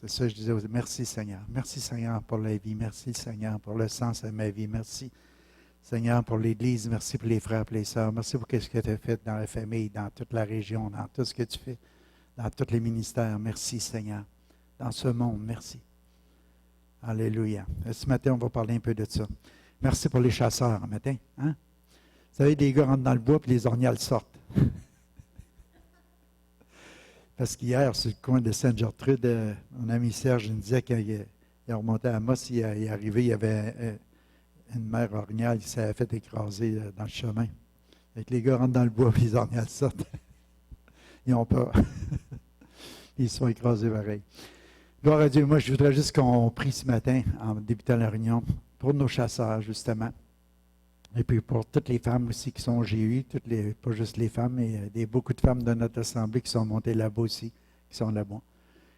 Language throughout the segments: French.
C'est ça que je disais. Merci Seigneur. Merci Seigneur pour la vie. Merci Seigneur pour le sens de ma vie. Merci Seigneur pour l'Église. Merci pour les frères et les sœurs. Merci pour ce que tu as fait dans la famille, dans toute la région, dans tout ce que tu fais, dans tous les ministères. Merci Seigneur. Dans ce monde, merci. Alléluia. Ce matin, on va parler un peu de ça. Merci pour les chasseurs, ce matin. Hein? Vous savez, les gars rentrent dans le bois et les orgnales sortent. Parce qu'hier, sur le coin de Sainte-Gertrude, mon ami Serge nous disait qu'il remontait à Amos, il est arrivé, il y avait une mère orignale qui s'est fait écraser dans le chemin. Fait que les gars rentrent dans le bois et les orgnales sortent. Ils ont peur. Ils sont écrasés pareil. Gloire à Dieu. Moi, je voudrais juste qu'on prie ce matin, en débutant la réunion, pour nos chasseurs, justement. Et puis pour toutes les femmes aussi qui sont au GU, pas juste les femmes, mais beaucoup de femmes de notre assemblée qui sont montées là-bas aussi, qui sont là-bas.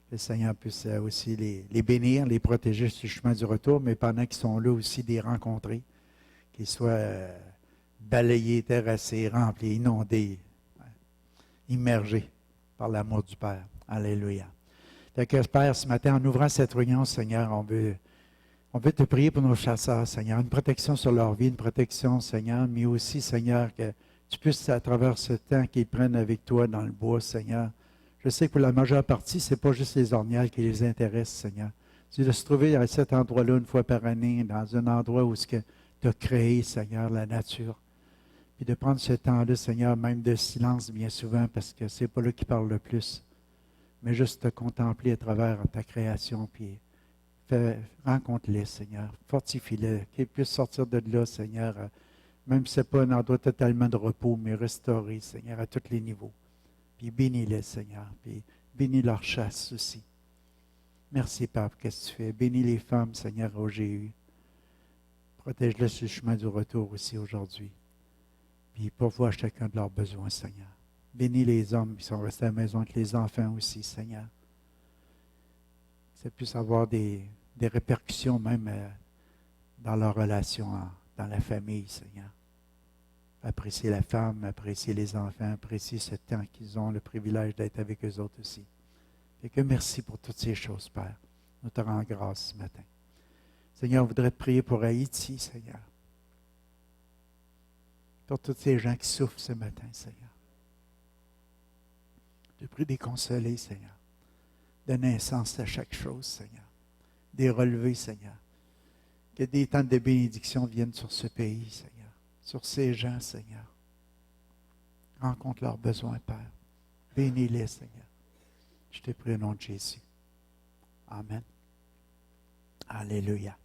Que le Seigneur puisse aussi les bénir, les protéger sur le chemin du retour, mais pendant qu'ils sont là aussi, les rencontrer, qu'ils soient balayés, terrassés, remplis, inondés, immergés par l'amour du Père. Alléluia. Fait que Père, ce matin, en ouvrant cette réunion, Seigneur, on veut te prier pour nos chasseurs, Seigneur, une protection sur leur vie, une protection, Seigneur, mais aussi, Seigneur, que tu puisses, à travers ce temps qu'ils prennent avec toi dans le bois, Seigneur. Je sais que pour la majeure partie, ce n'est pas juste les orniales qui les intéressent, Seigneur. C'est de se trouver à cet endroit-là une fois par année, dans un endroit où tu as créé, Seigneur, la nature. Puis de prendre ce temps-là, Seigneur, même de silence bien souvent, parce que c'est pas là qui parle le plus, mais juste te contempler à travers ta création, puis rencontre-les, Seigneur. Fortifie-les, qu'ils puissent sortir de là, Seigneur, même si ce n'est pas un endroit totalement de repos, mais restauré, Seigneur, à tous les niveaux. Puis bénis-les, Seigneur. Puis bénis leur chasse aussi. Merci, Père, pour ce que tu fais. Bénis les femmes, Seigneur, au GU. Protège-les sur le chemin du retour aussi aujourd'hui. Puis pourvois chacun de leurs besoins, Seigneur. Bénis les hommes qui sont restés à la maison avec les enfants aussi, Seigneur. Que ça puisse avoir des répercussions même dans leurs relations, dans la famille, Seigneur. Apprécier la femme, apprécier les enfants, apprécier ce temps qu'ils ont le privilège d'être avec eux autres aussi. Et que merci pour toutes ces choses, Père. Nous te rendons grâce ce matin. Seigneur, on voudrait te prier pour Haïti, Seigneur. Pour tous ces gens qui souffrent ce matin, Seigneur. Je prie des consoler, Seigneur. Donner un sens à chaque chose, Seigneur. Des relevés, Seigneur. Que des temps de bénédiction viennent sur ce pays, Seigneur. Sur ces gens, Seigneur. Rencontre leurs besoins, Père. Bénis-les, Seigneur. Je te prie au nom de Jésus. Amen. Alléluia.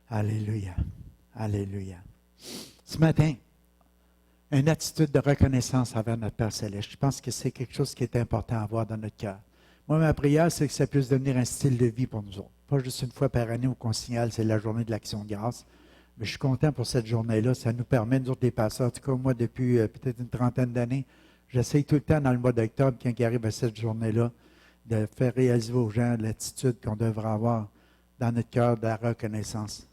Alléluia. Alléluia. Ce matin, une attitude de reconnaissance envers notre Père Céleste. Je pense que c'est quelque chose qui est important à avoir dans notre cœur. Moi, ma prière, c'est que ça puisse devenir un style de vie pour nous autres. Pas juste une fois par année où on signale, c'est la journée de l'Action de grâce. Mais je suis content pour cette journée-là. Ça nous permet, nous autres, les pasteurs, en tout cas, moi, depuis peut-être une trentaine d'années, j'essaye tout le temps dans le mois d'octobre, quand il arrive à cette journée-là, de faire réaliser aux gens l'attitude qu'on devrait avoir dans notre cœur de la reconnaissance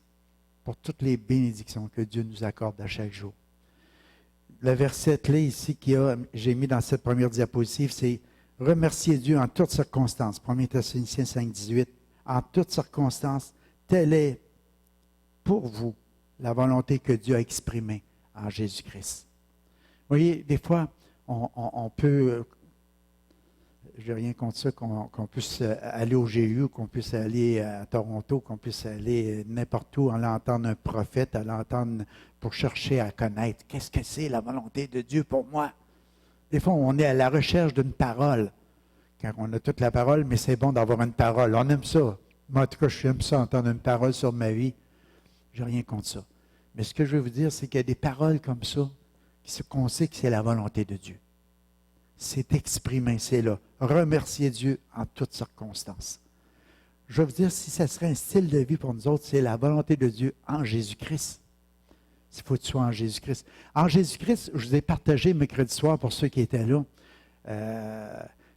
pour toutes les bénédictions que Dieu nous accorde à chaque jour. Le verset clé ici j'ai mis dans cette première diapositive, c'est « Remercier Dieu en toutes circonstances ». 1 Thessaloniciens 5, 18. En toutes circonstances, telle est pour vous la volonté que Dieu a exprimée en Jésus-Christ. Vous voyez, des fois, on peut, je n'ai rien contre ça, qu'on puisse aller au GU, qu'on puisse aller à Toronto, qu'on puisse aller n'importe où, aller entendre un prophète, aller entendre pour chercher à connaître qu'est-ce que c'est la volonté de Dieu pour moi. Des fois, on est à la recherche d'une parole, quand on a toute la parole, mais c'est bon d'avoir une parole. On aime ça. Moi, en tout cas, j'aime ça, entendre une parole sur ma vie. Je n'ai rien contre ça. Mais ce que je veux vous dire, c'est qu'il y a des paroles comme ça qu'on sait que c'est la volonté de Dieu. C'est exprimé, c'est là. Remercier Dieu en toutes circonstances. Je veux vous dire, si ça serait un style de vie pour nous autres, c'est la volonté de Dieu en Jésus-Christ. Il faut que tu sois en Jésus-Christ. En Jésus-Christ, je vous ai partagé mercredi soir pour ceux qui étaient là.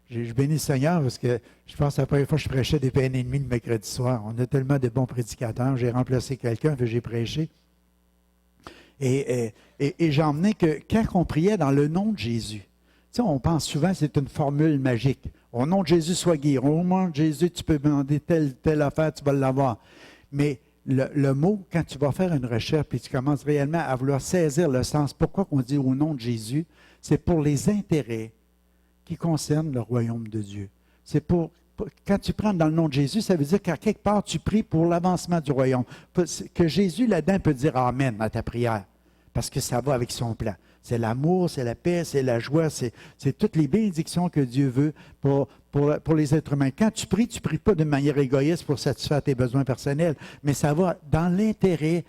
Je bénis le Seigneur parce que je pense que la première fois que je prêchais des peines ennemies le mercredi soir. On a tellement de bons prédicateurs. J'ai remplacé quelqu'un, puis j'ai prêché. Et j'ai emmené que quand on priait dans le nom de Jésus, tu sais, on pense souvent que c'est une formule magique. Au nom de Jésus, sois guéri. Au nom de Jésus, tu peux demander telle affaire, tu vas l'avoir. Mais le mot, quand tu vas faire une recherche et tu commences réellement à vouloir saisir le sens, pourquoi on dit au nom de Jésus, c'est pour les intérêts qui concernent le royaume de Dieu. C'est quand tu prends dans le nom de Jésus, ça veut dire qu'à quelque part, tu pries pour l'avancement du royaume. Que Jésus, là-dedans, peut dire Amen à ta prière, parce que ça va avec son plan. C'est l'amour, c'est la paix, c'est la joie, c'est toutes les bénédictions que Dieu veut pour les êtres humains. Quand tu pries pas de manière égoïste pour satisfaire tes besoins personnels, mais ça va dans l'intérêt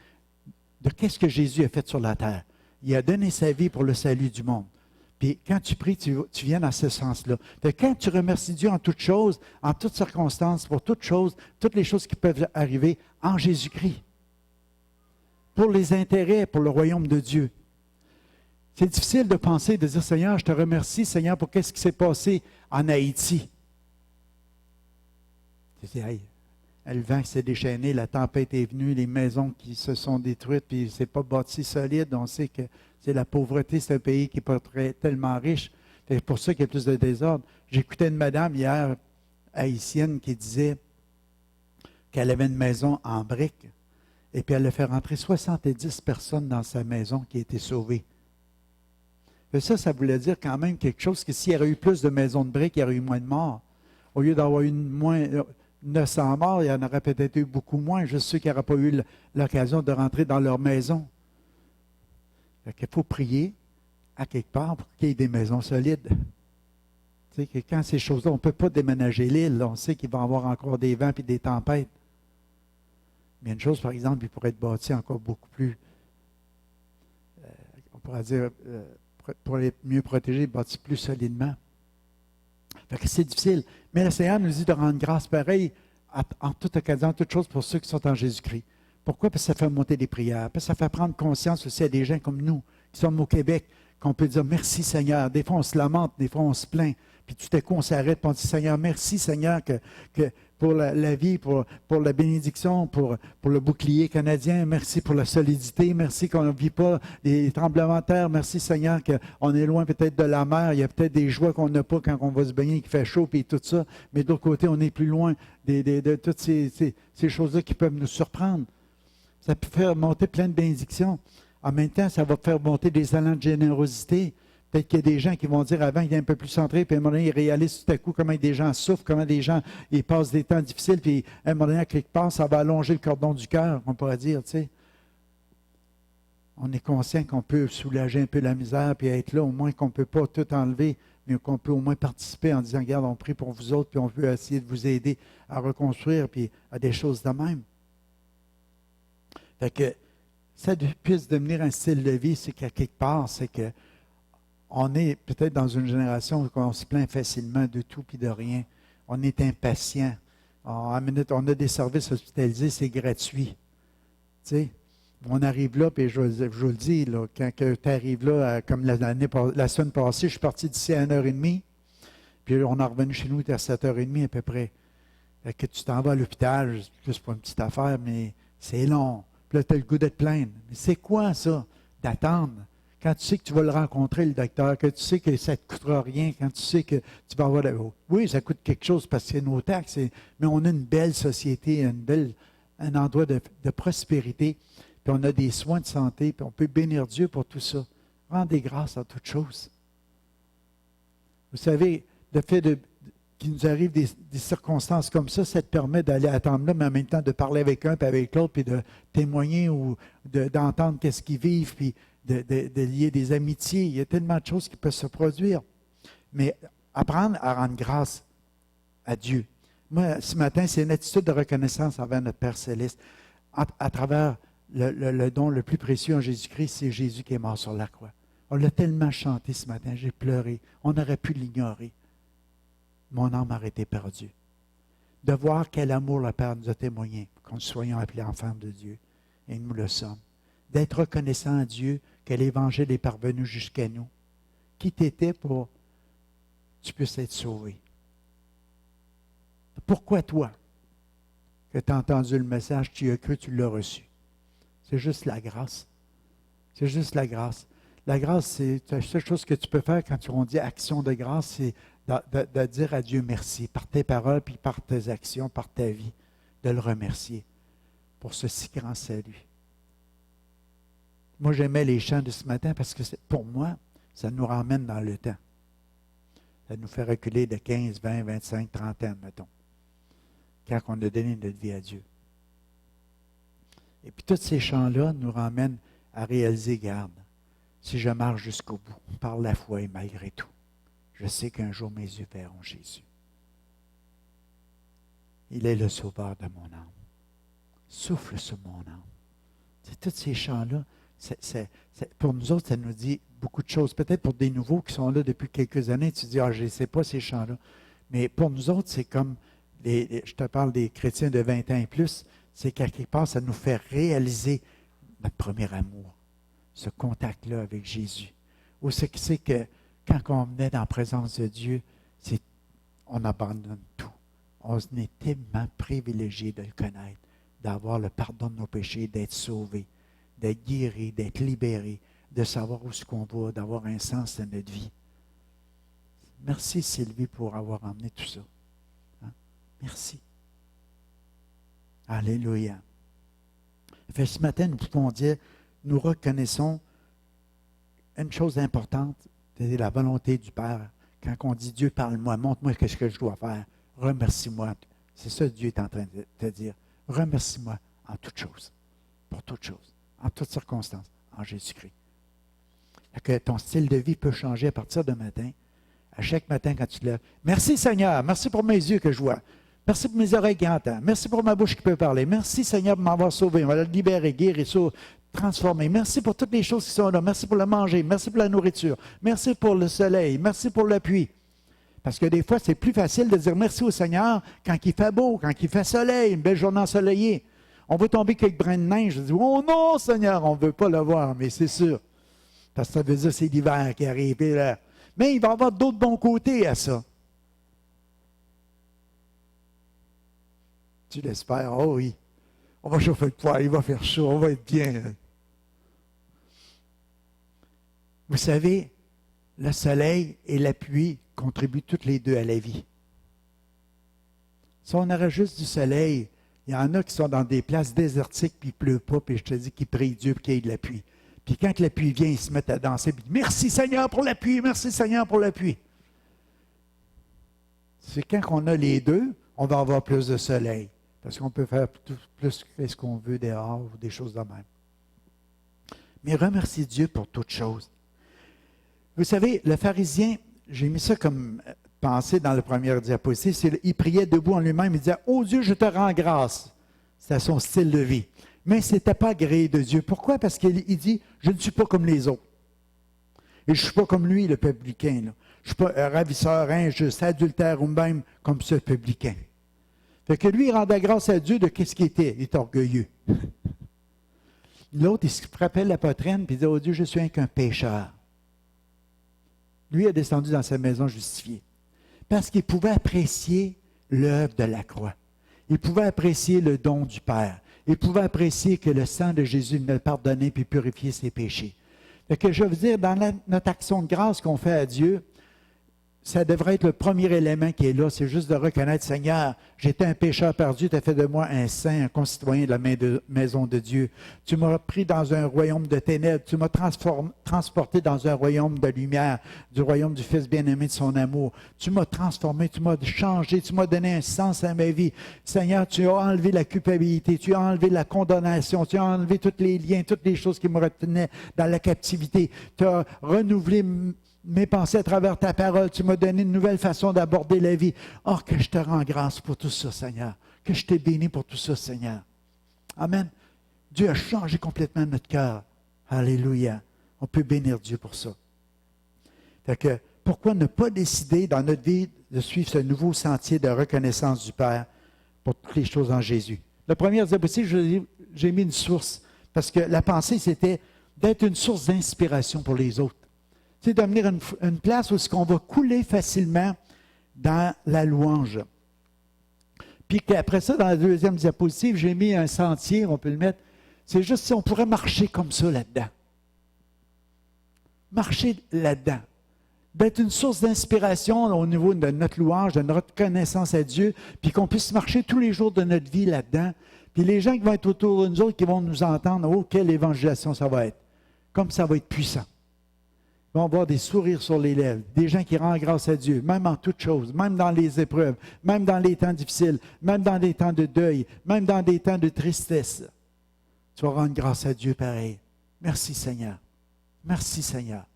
de qu'est-ce que Jésus a fait sur la terre. Il a donné sa vie pour le salut du monde. Puis quand tu pries, tu viens dans ce sens-là. Quand tu remercies Dieu en toutes choses, en toutes circonstances, pour toutes choses, toutes les choses qui peuvent arriver en Jésus-Christ, pour les intérêts, pour le royaume de Dieu. C'est difficile de penser, de dire, Seigneur, je te remercie, Seigneur, pour qu'est-ce qui s'est passé en Haïti. Tu dis, hey, le vent s'est déchaîné, la tempête est venue, les maisons qui se sont détruites, puis c'est pas bâti solide. On sait que c'est la pauvreté, c'est un pays qui n'est pas tellement riche. C'est pour ça qu'il y a plus de désordre. J'écoutais une madame hier, haïtienne, qui disait qu'elle avait une maison en briques, et puis elle a fait rentrer 70 personnes dans sa maison qui étaient sauvées. Et ça voulait dire quand même quelque chose, que s'il y aurait eu plus de maisons de briques, il y aurait eu moins de morts. Au lieu d'avoir eu moins 900 morts, il y en aurait peut-être eu beaucoup moins, juste ceux qui n'auraient pas eu l'occasion de rentrer dans leur maison. Il faut prier à quelque part pour qu'il y ait des maisons solides. Tu sais, que quand ces choses-là, on ne peut pas déménager l'île, on sait qu'il va y avoir encore des vents et des tempêtes. Mais une chose, par exemple, il pourrait être bâti encore beaucoup plus, on pourrait dire, pour les mieux protégés, bâti plus solidement. Fait que c'est difficile. Mais le Seigneur nous dit de rendre grâce pareil en toute occasion, en toute chose pour ceux qui sont en Jésus-Christ. Pourquoi? Parce que ça fait monter des prières. Parce que ça fait prendre conscience aussi à des gens comme nous, qui sommes au Québec, qu'on peut dire merci Seigneur. Des fois, on se lamente, des fois, on se plaint. Puis tout à coup, on s'arrête et on dit Seigneur, merci Seigneur que pour la vie, pour la bénédiction, pour le bouclier canadien. Merci pour la solidité. Merci qu'on ne vit pas des tremblements de terre. Merci Seigneur qu'on est loin peut-être de la mer. Il y a peut-être des joies qu'on n'a pas quand on va se baigner, qu'il fait chaud et tout ça. Mais d'autre côté, on est plus loin de toutes ces choses-là qui peuvent nous surprendre. Ça peut faire monter plein de bénédictions. En même temps, ça va faire monter des élans de générosité. Peut-être qu'il y a des gens qui vont dire avant, il est un peu plus centré, puis à un moment donné, ils réalisent tout à coup comment des gens souffrent, comment des gens ils passent des temps difficiles, puis à un moment donné, à quelque part, ça va allonger le cordon du cœur, on pourrait dire, tu sais. On est conscient qu'on peut soulager un peu la misère, puis être là, au moins qu'on ne peut pas tout enlever, mais qu'on peut au moins participer en disant, regarde, on prie pour vous autres, puis on veut essayer de vous aider à reconstruire, puis à des choses de même. Fait que ça puisse devenir un style de vie, c'est qu'à quelque part, c'est que on est peut-être dans une génération où on se plaint facilement de tout et de rien. On est impatient. On a des services hospitalisés, c'est gratuit. Tu sais, on arrive là, puis je vous le dis, là, quand tu arrives là, comme la semaine passée, je suis parti d'ici à 1h30, puis on est revenu chez nous à 7h30 à peu près. Fait que tu t'en vas à l'hôpital, juste pour une petite affaire, mais c'est long. Puis là, tu as le goût de te plaindre. Mais c'est quoi ça, d'attendre? Quand tu sais que tu vas le rencontrer, le docteur, que tu sais que ça ne te coûtera rien, quand tu sais que tu vas avoir... Oui, ça coûte quelque chose parce que c'est nos taxes, mais on a une belle société, un endroit de prospérité, puis on a des soins de santé, puis on peut bénir Dieu pour tout ça. Rendez grâce à toutes choses. Vous savez, le fait qu'il nous arrive des circonstances comme ça te permet d'aller attendre là, mais en même temps de parler avec un, puis avec l'autre, puis de témoigner ou d'entendre qu'est-ce qu'ils vivent, puis de lier des amitiés. Il y a tellement de choses qui peuvent se produire. Mais apprendre à rendre grâce à Dieu. Moi, ce matin, c'est une attitude de reconnaissance envers notre Père Céleste. À travers le don le plus précieux en Jésus-Christ, c'est Jésus qui est mort sur la croix. On l'a tellement chanté ce matin, j'ai pleuré. On aurait pu l'ignorer. Mon âme aurait été perdue. De voir quel amour le Père nous a témoigné, que nous soyons appelés enfants de Dieu. Et nous le sommes. D'être reconnaissant à Dieu que l'Évangile est parvenu jusqu'à nous. Qui t'étais pour que tu puisses être sauvé? Pourquoi toi, que tu as entendu le message, tu as cru, tu l'as reçu? C'est juste la grâce. C'est juste la grâce. La grâce, c'est la seule chose que tu peux faire quand on dit action de grâce, c'est de dire à Dieu merci par tes paroles, puis par tes actions, par ta vie, de le remercier pour ce si grand salut. Moi, j'aimais les chants de ce matin parce que pour moi, ça nous ramène dans le temps. Ça nous fait reculer de 15, 20, 25, 30 ans, mettons, quand on a donné notre vie à Dieu. Et puis tous ces chants-là nous ramènent à réaliser, garde, si je marche jusqu'au bout, par la foi et malgré tout, je sais qu'un jour mes yeux verront Jésus. Il est le sauveur de mon âme. Souffle sur mon âme. C'est tous ces chants-là, pour nous autres, ça nous dit beaucoup de choses. Peut-être pour des nouveaux qui sont là depuis quelques années, tu dis, je ne sais pas ces chants-là. Mais pour nous autres, c'est comme, je te parle des chrétiens de 20 ans et plus, c'est qu'à quelque part, ça nous fait réaliser notre premier amour, ce contact-là avec Jésus. Ou c'est que quand on venait dans la présence de Dieu, on abandonne tout. On est tellement privilégié de le connaître, d'avoir le pardon de nos péchés, d'être sauvé, d'être guéri, d'être libéré, de savoir où est-ce qu'on va, d'avoir un sens à notre vie. Merci Sylvie pour avoir emmené tout ça. Hein? Merci. Alléluia. Fait, ce matin, nous pouvons dire, nous reconnaissons une chose importante, c'est la volonté du Père. Quand on dit Dieu, parle-moi, montre-moi ce que je dois faire, remercie-moi. C'est ça que Dieu est en train de te dire. Remercie-moi en toutes choses, pour toutes choses, en toutes circonstances, en Jésus-Christ. Que ton style de vie peut changer à partir de matin. À chaque matin quand tu te lèves. Merci Seigneur, merci pour mes yeux que je vois. Merci pour mes oreilles qui entendent. Merci pour ma bouche qui peut parler. Merci Seigneur pour m'avoir sauvé. On va le libérer, guérir, transformer. Merci pour toutes les choses qui sont là. Merci pour le manger. Merci pour la nourriture. Merci pour le soleil. Merci pour la pluie. Parce que des fois, c'est plus facile de dire merci au Seigneur quand il fait beau, quand il fait soleil, une belle journée ensoleillée. On veut tomber quelques brins de neige. Je dis, oh non Seigneur, on ne veut pas le voir, mais c'est sûr. Parce que ça veut dire que c'est l'hiver qui arrive. Là. Mais il va y avoir d'autres bons côtés à ça. Tu l'espères? Oh oui. On va chauffer le poêle, il va faire chaud, on va être bien. Vous savez, le soleil et la pluie contribuent toutes les deux à la vie. Si on aurait juste du soleil, il y en a qui sont dans des places désertiques, puis il ne pleut pas, puis je te dis qu'ils prient Dieu pour qu'il y ait de la pluie. Puis quand la pluie vient, ils se mettent à danser, puis merci Seigneur pour la pluie, merci Seigneur pour la pluie. C'est quand on a les deux, on va avoir plus de soleil. Parce qu'on peut faire plus que ce qu'on veut dehors ou des choses de même. Mais remercie Dieu pour toutes choses. Vous savez, le pharisien, j'ai mis ça comme pensée dans la première diapositive, il priait debout en lui-même, il disait « Oh Dieu, je te rends grâce ». C'était son style de vie. Mais ce n'était pas agréé de Dieu. Pourquoi? Parce qu'il dit « Je ne suis pas comme les autres. Et je ne suis pas comme lui, le publicain. Là. Je ne suis pas un ravisseur, injuste, adultère ou même comme ce publicain. » Fait que lui, il rendait grâce à Dieu de qu'est-ce qu'il était. Il est orgueilleux. L'autre, il se frappait la poitrine et il disait, oh Dieu, je suis qu'un pécheur. Lui a descendu dans sa maison justifiée. Parce qu'il pouvait apprécier l'œuvre de la croix. Il pouvait apprécier le don du Père. Il pouvait apprécier que le sang de Jésus venait pardonner puis purifier ses péchés. Fait que je veux dire, dans notre action de grâce qu'on fait à Dieu, ça devrait être le premier élément qui est là, c'est juste de reconnaître, Seigneur, j'étais un pécheur perdu, tu as fait de moi un saint, un concitoyen de la maison de Dieu. Tu m'as pris dans un royaume de ténèbres, tu m'as transporté dans un royaume de lumière, du royaume du Fils bien-aimé de son amour. Tu m'as transformé, tu m'as changé, tu m'as donné un sens à ma vie. Seigneur, tu as enlevé la culpabilité, tu as enlevé la condamnation, tu as enlevé tous les liens, toutes les choses qui me retenaient dans la captivité. Tu as renouvelé mes pensées à travers ta parole, tu m'as donné une nouvelle façon d'aborder la vie. Oh, que je te rends grâce pour tout ça, Seigneur. Que je t'ai béni pour tout ça, Seigneur. Amen. Dieu a changé complètement notre cœur. Alléluia. On peut bénir Dieu pour ça. Fait que, pourquoi ne pas décider dans notre vie de suivre ce nouveau sentier de reconnaissance du Père pour toutes les choses en Jésus? La première diapositive, j'ai mis une source. Parce que la pensée, c'était d'être une source d'inspiration pour les autres. C'est de devenir une place où on va couler facilement dans la louange. Puis qu'après ça, dans la deuxième diapositive, j'ai mis un sentier, on peut le mettre. C'est juste si on pourrait marcher comme ça là-dedans. Marcher là-dedans. d'être une source d'inspiration au niveau de notre louange, de notre connaissance à Dieu, puis qu'on puisse marcher tous les jours de notre vie là-dedans. Puis les gens qui vont être autour de nous autres, qui vont nous entendre, oh, quelle évangélisation ça va être. Comme ça va être puissant. Ils vont avoir des sourires sur les lèvres, des gens qui rendent grâce à Dieu, même en toutes choses, même dans les épreuves, même dans les temps difficiles, même dans des temps de deuil, même dans des temps de tristesse. Tu vas rendre grâce à Dieu pareil. Merci Seigneur. Merci Seigneur.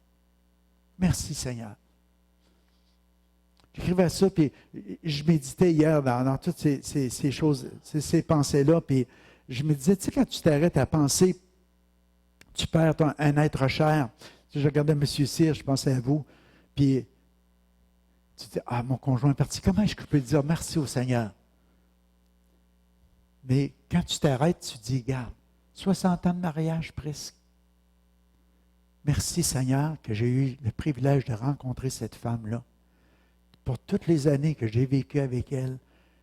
Merci Seigneur. J'écrivais ça, puis je méditais hier dans toutes ces choses, ces pensées-là, puis je me disais, tu sais, quand tu t'arrêtes à penser, tu perds un être cher. Je regardais M. Cyr, je pensais à vous, puis tu dis, ah, mon conjoint est parti, comment est-ce que je peux dire merci au Seigneur? Mais quand tu t'arrêtes, tu dis, regarde, 60 ans de mariage presque. Merci Seigneur que j'ai eu le privilège de rencontrer cette femme-là. Pour toutes les années que j'ai vécues avec elle,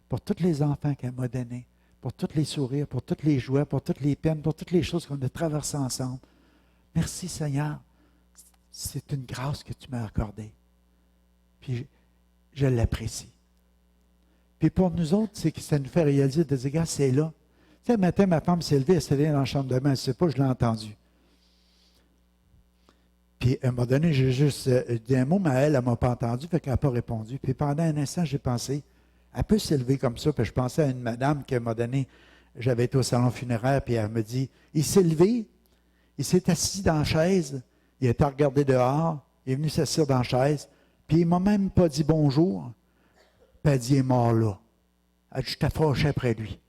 pour tous les enfants qu'elle m'a donnés, pour tous les sourires, pour toutes les joies, pour toutes les peines, pour toutes les choses qu'on a traversées ensemble. Merci Seigneur. C'est une grâce que tu m'as accordée. Puis je l'apprécie. Puis pour nous autres, c'est que ça nous fait réaliser de dire, gars, c'est là. Tu sais, le matin, ma femme s'est levée, elle s'est levée dans la chambre de bain, elle ne sait pas, je l'ai entendu. Puis, à un moment donné, j'ai juste dit un mot, mais elle ne m'a pas entendu, fait qu'elle n'a pas répondu. Puis, pendant un instant, j'ai pensé, elle peut s'élever comme ça. Puis, je pensais à une madame qui m'a donné, j'avais été au salon funéraire, puis elle me dit, il s'est levé, il s'est assis dans la chaise, il a été regardé dehors, il est venu s'asseoir dans la chaise, puis il ne m'a même pas dit bonjour. Puis, elle dit, il est mort là. Elle dit, je t'affranchais après lui.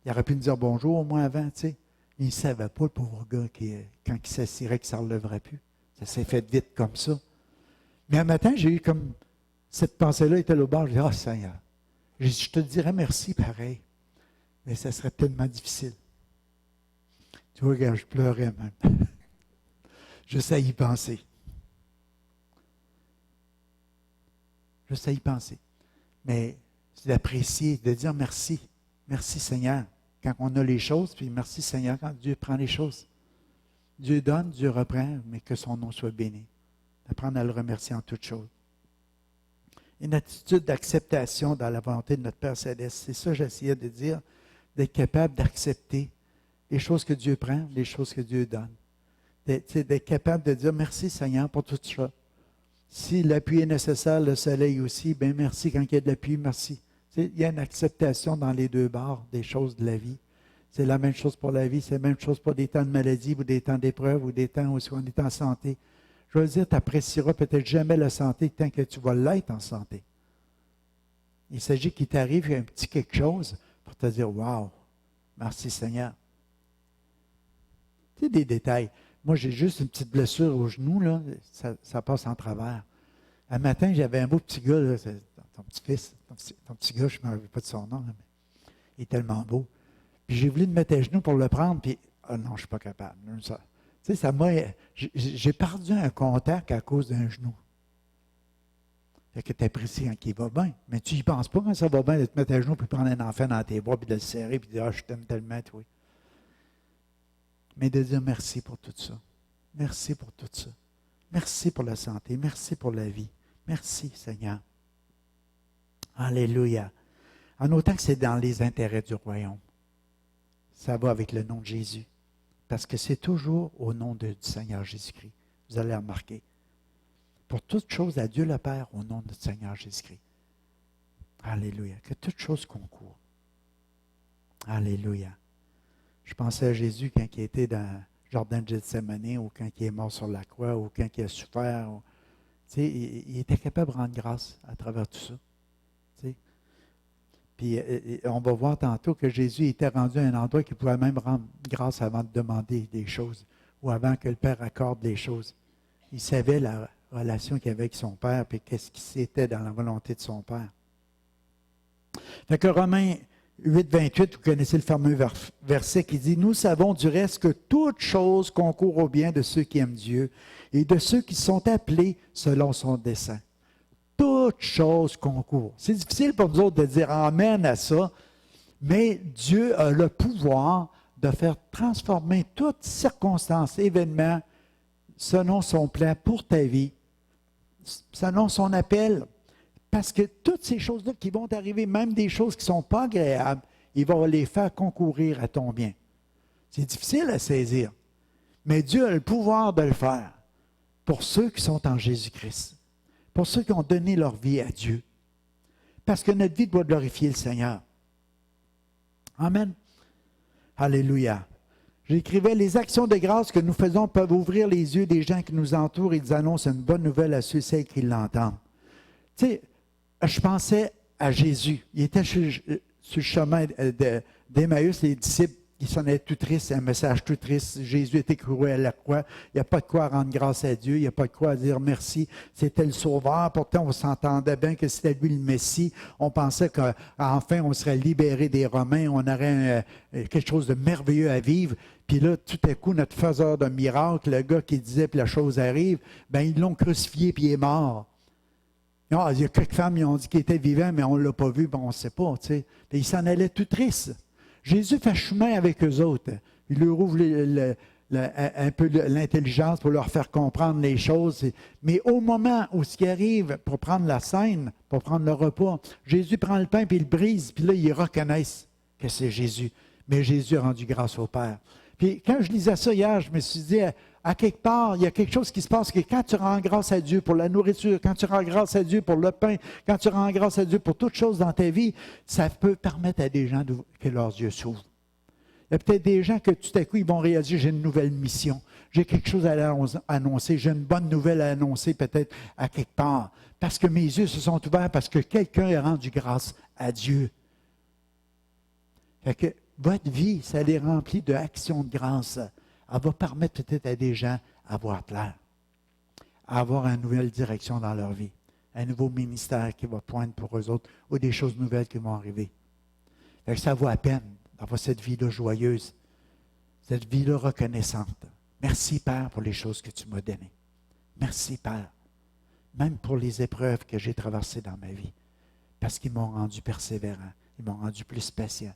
Il aurait pu me dire bonjour au moins avant, tu sais. Il ne savait pas, le pauvre gars, quand il s'assirait, qu'il ne s'en relèverait plus. Ça s'est fait vite comme ça. Mais un matin, j'ai eu comme cette pensée-là était au bord. Je dis, ah Seigneur, je te dirais merci pareil, mais ça serait tellement difficile. Tu vois, regarde, je pleurais même. Je sais y penser. Je sais y penser. Mais c'est d'apprécier, de dire merci. Merci Seigneur. Quand on a les choses, puis merci Seigneur quand Dieu prend les choses. Dieu donne, Dieu reprend, mais que son nom soit béni. Apprendre à le remercier en toutes choses. Une attitude d'acceptation dans la volonté de notre Père Céleste. C'est ça que j'essayais de dire, d'être capable d'accepter les choses que Dieu prend, les choses que Dieu donne. D'être capable de dire merci Seigneur pour tout ça. Si l'appui est nécessaire, le soleil aussi, bien merci quand il y a de l'appui, merci. Il y a une acceptation dans les deux bords des choses de la vie. C'est la même chose pour la vie, c'est la même chose pour des temps de maladie ou des temps d'épreuve ou des temps où on est en santé. Je veux dire, tu n'apprécieras peut-être jamais la santé tant que tu vas l'être en santé. Il s'agit qu'il t'arrive un petit quelque chose pour te dire « Wow, merci Seigneur ». Tu sais, des détails. Moi, j'ai juste une petite blessure au genou, là, ça passe en travers. Un matin, j'avais un beau petit gars, là, ton petit-fils, ton petit gars, je ne me rappelle pas de son nom, là, mais il est tellement beau. Puis j'ai voulu me mettre à genoux pour le prendre, puis non, je ne suis pas capable. Ça, tu sais, j'ai perdu un contact à cause d'un genou. Fait que tu apprécies quand il va bien. Mais tu n'y penses pas quand ça va bien de te mettre à genoux, puis prendre un enfant dans tes bras, puis de le serrer, puis de dire, ah, je t'aime tellement, toi. Mais de dire merci pour tout ça. Merci pour tout ça. Merci pour la santé. Merci pour la vie. Merci, Seigneur. Alléluia. En autant que c'est dans les intérêts du royaume. Ça va avec le nom de Jésus. Parce que c'est toujours au nom du Seigneur Jésus-Christ. Vous allez remarquer. Pour toute chose à Dieu le Père, au nom de notre Seigneur Jésus-Christ. Alléluia. Que toute chose concourt. Alléluia. Je pensais à Jésus quand il était dans le jardin de Gethsémani, ou quand il est mort sur la croix, ou quand il a souffert. Tu sais, il était capable de rendre grâce à travers tout ça. Tu sais. Puis on va voir tantôt que Jésus était rendu à un endroit qu'il pouvait même rendre grâce avant de demander des choses, ou avant que le Père accorde des choses. Il savait la relation qu'il avait avec son Père, puis qu'est-ce qui c'était dans la volonté de son Père. Fait que Romains 8, 28, vous connaissez le fameux verset qui dit « Nous savons du reste que toute chose concourt au bien de ceux qui aiment Dieu et de ceux qui sont appelés selon son dessein. » Toute chose concourt. C'est difficile pour nous autres de dire « Amen » à ça, mais Dieu a le pouvoir de faire transformer toute circonstance, événement, selon son plan pour ta vie, selon son appel. Parce que toutes ces choses-là qui vont arriver, même des choses qui ne sont pas agréables, il va les faire concourir à ton bien. C'est difficile à saisir, mais Dieu a le pouvoir de le faire pour ceux qui sont en Jésus-Christ, pour ceux qui ont donné leur vie à Dieu. Parce que notre vie doit glorifier le Seigneur. Amen. Alléluia. J'écrivais, les actions de grâce que nous faisons peuvent ouvrir les yeux des gens qui nous entourent et ils annoncent une bonne nouvelle à ceux et celles qui l'entendent. Tu sais, je pensais à Jésus. Il était sur le chemin d'Emmaüs, les disciples, ils sonnaient tout tristes, un message tout triste. Jésus était cloué à la croix. Il n'y a pas de quoi rendre grâce à Dieu. Il n'y a pas de quoi dire merci. C'était le Sauveur. Pourtant, on s'entendait bien que c'était lui le Messie. On pensait qu'enfin, on serait libéré des Romains. On aurait quelque chose de merveilleux à vivre. Puis là, tout à coup, notre faiseur de miracles, le gars qui disait, puis la chose arrive, bien, ils l'ont crucifié, puis il est mort. Ah, il y a quelques femmes qui ont dit qu'il était vivant, mais on ne l'a pas vu, bon, on ne sait pas. Tu sais. Puis ils s'en allaient tout tristes. Jésus fait chemin avec eux autres. Il leur ouvre un peu l'intelligence pour leur faire comprendre les choses. Mais au moment où ce qui arrive pour prendre la scène, pour prendre le repas, Jésus prend le pain puis il le brise. Puis là, ils reconnaissent que c'est Jésus. Mais Jésus a rendu grâce au Père. Puis quand je lisais ça hier, je me suis dit, à quelque part, il y a quelque chose qui se passe que quand tu rends grâce à Dieu pour la nourriture, quand tu rends grâce à Dieu pour le pain, quand tu rends grâce à Dieu pour toutes choses dans ta vie, ça peut permettre à des gens que leurs yeux s'ouvrent. Il y a peut-être des gens que tout à coup, ils vont réaliser, j'ai une nouvelle mission, j'ai quelque chose à annoncer, j'ai une bonne nouvelle à annoncer peut-être à quelque part. Parce que mes yeux se sont ouverts, parce que quelqu'un a rendu grâce à Dieu. Fait que votre vie, ça les remplit d'actions de grâce. Elle va permettre peut-être à des gens à voir clair, à avoir une nouvelle direction dans leur vie, un nouveau ministère qui va poindre pour eux autres ou des choses nouvelles qui vont arriver. Fait que ça vaut à peine d'avoir cette vie-là joyeuse, cette vie-là reconnaissante. Merci, Père, pour les choses que tu m'as données. Merci, Père, même pour les épreuves que j'ai traversées dans ma vie, parce qu'ils m'ont rendu persévérant, ils m'ont rendu plus patient,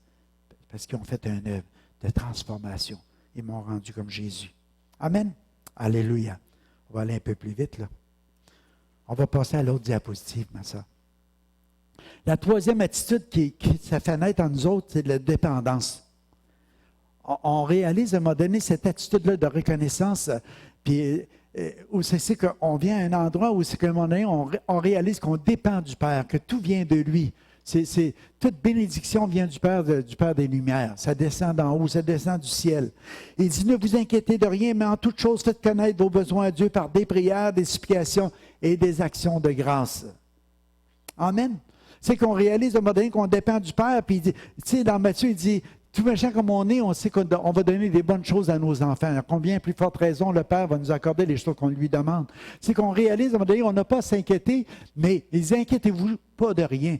parce qu'ils ont fait une œuvre de transformation. Ils m'ont rendu comme Jésus. Amen. Alléluia. On va aller un peu plus vite, là. On va passer à l'autre diapositive, ma soeur. La troisième attitude qui ça fait naître en nous autres, c'est la dépendance. On réalise à un moment donné cette attitude-là de reconnaissance, puis où c'est qu'on vient à un endroit où c'est qu'à un moment donné, on réalise qu'on dépend du Père, que tout vient de lui. Toute bénédiction vient du Père des Lumières. Ça descend d'en haut, ça descend du ciel. Il dit, ne vous inquiétez de rien, mais en toute chose, faites connaître vos besoins à Dieu par des prières, des supplications et des actions de grâce. Amen. C'est qu'on réalise à un moment donné qu'on dépend du Père, puis tu sais, dans Matthieu, il dit, tout méchant comme on est, on sait qu'on va donner des bonnes choses à nos enfants. À combien plus forte raison le Père va nous accorder les choses qu'on lui demande. C'est qu'on réalise à un moment donné, on n'a pas à s'inquiéter, mais inquiétez-vous pas de rien.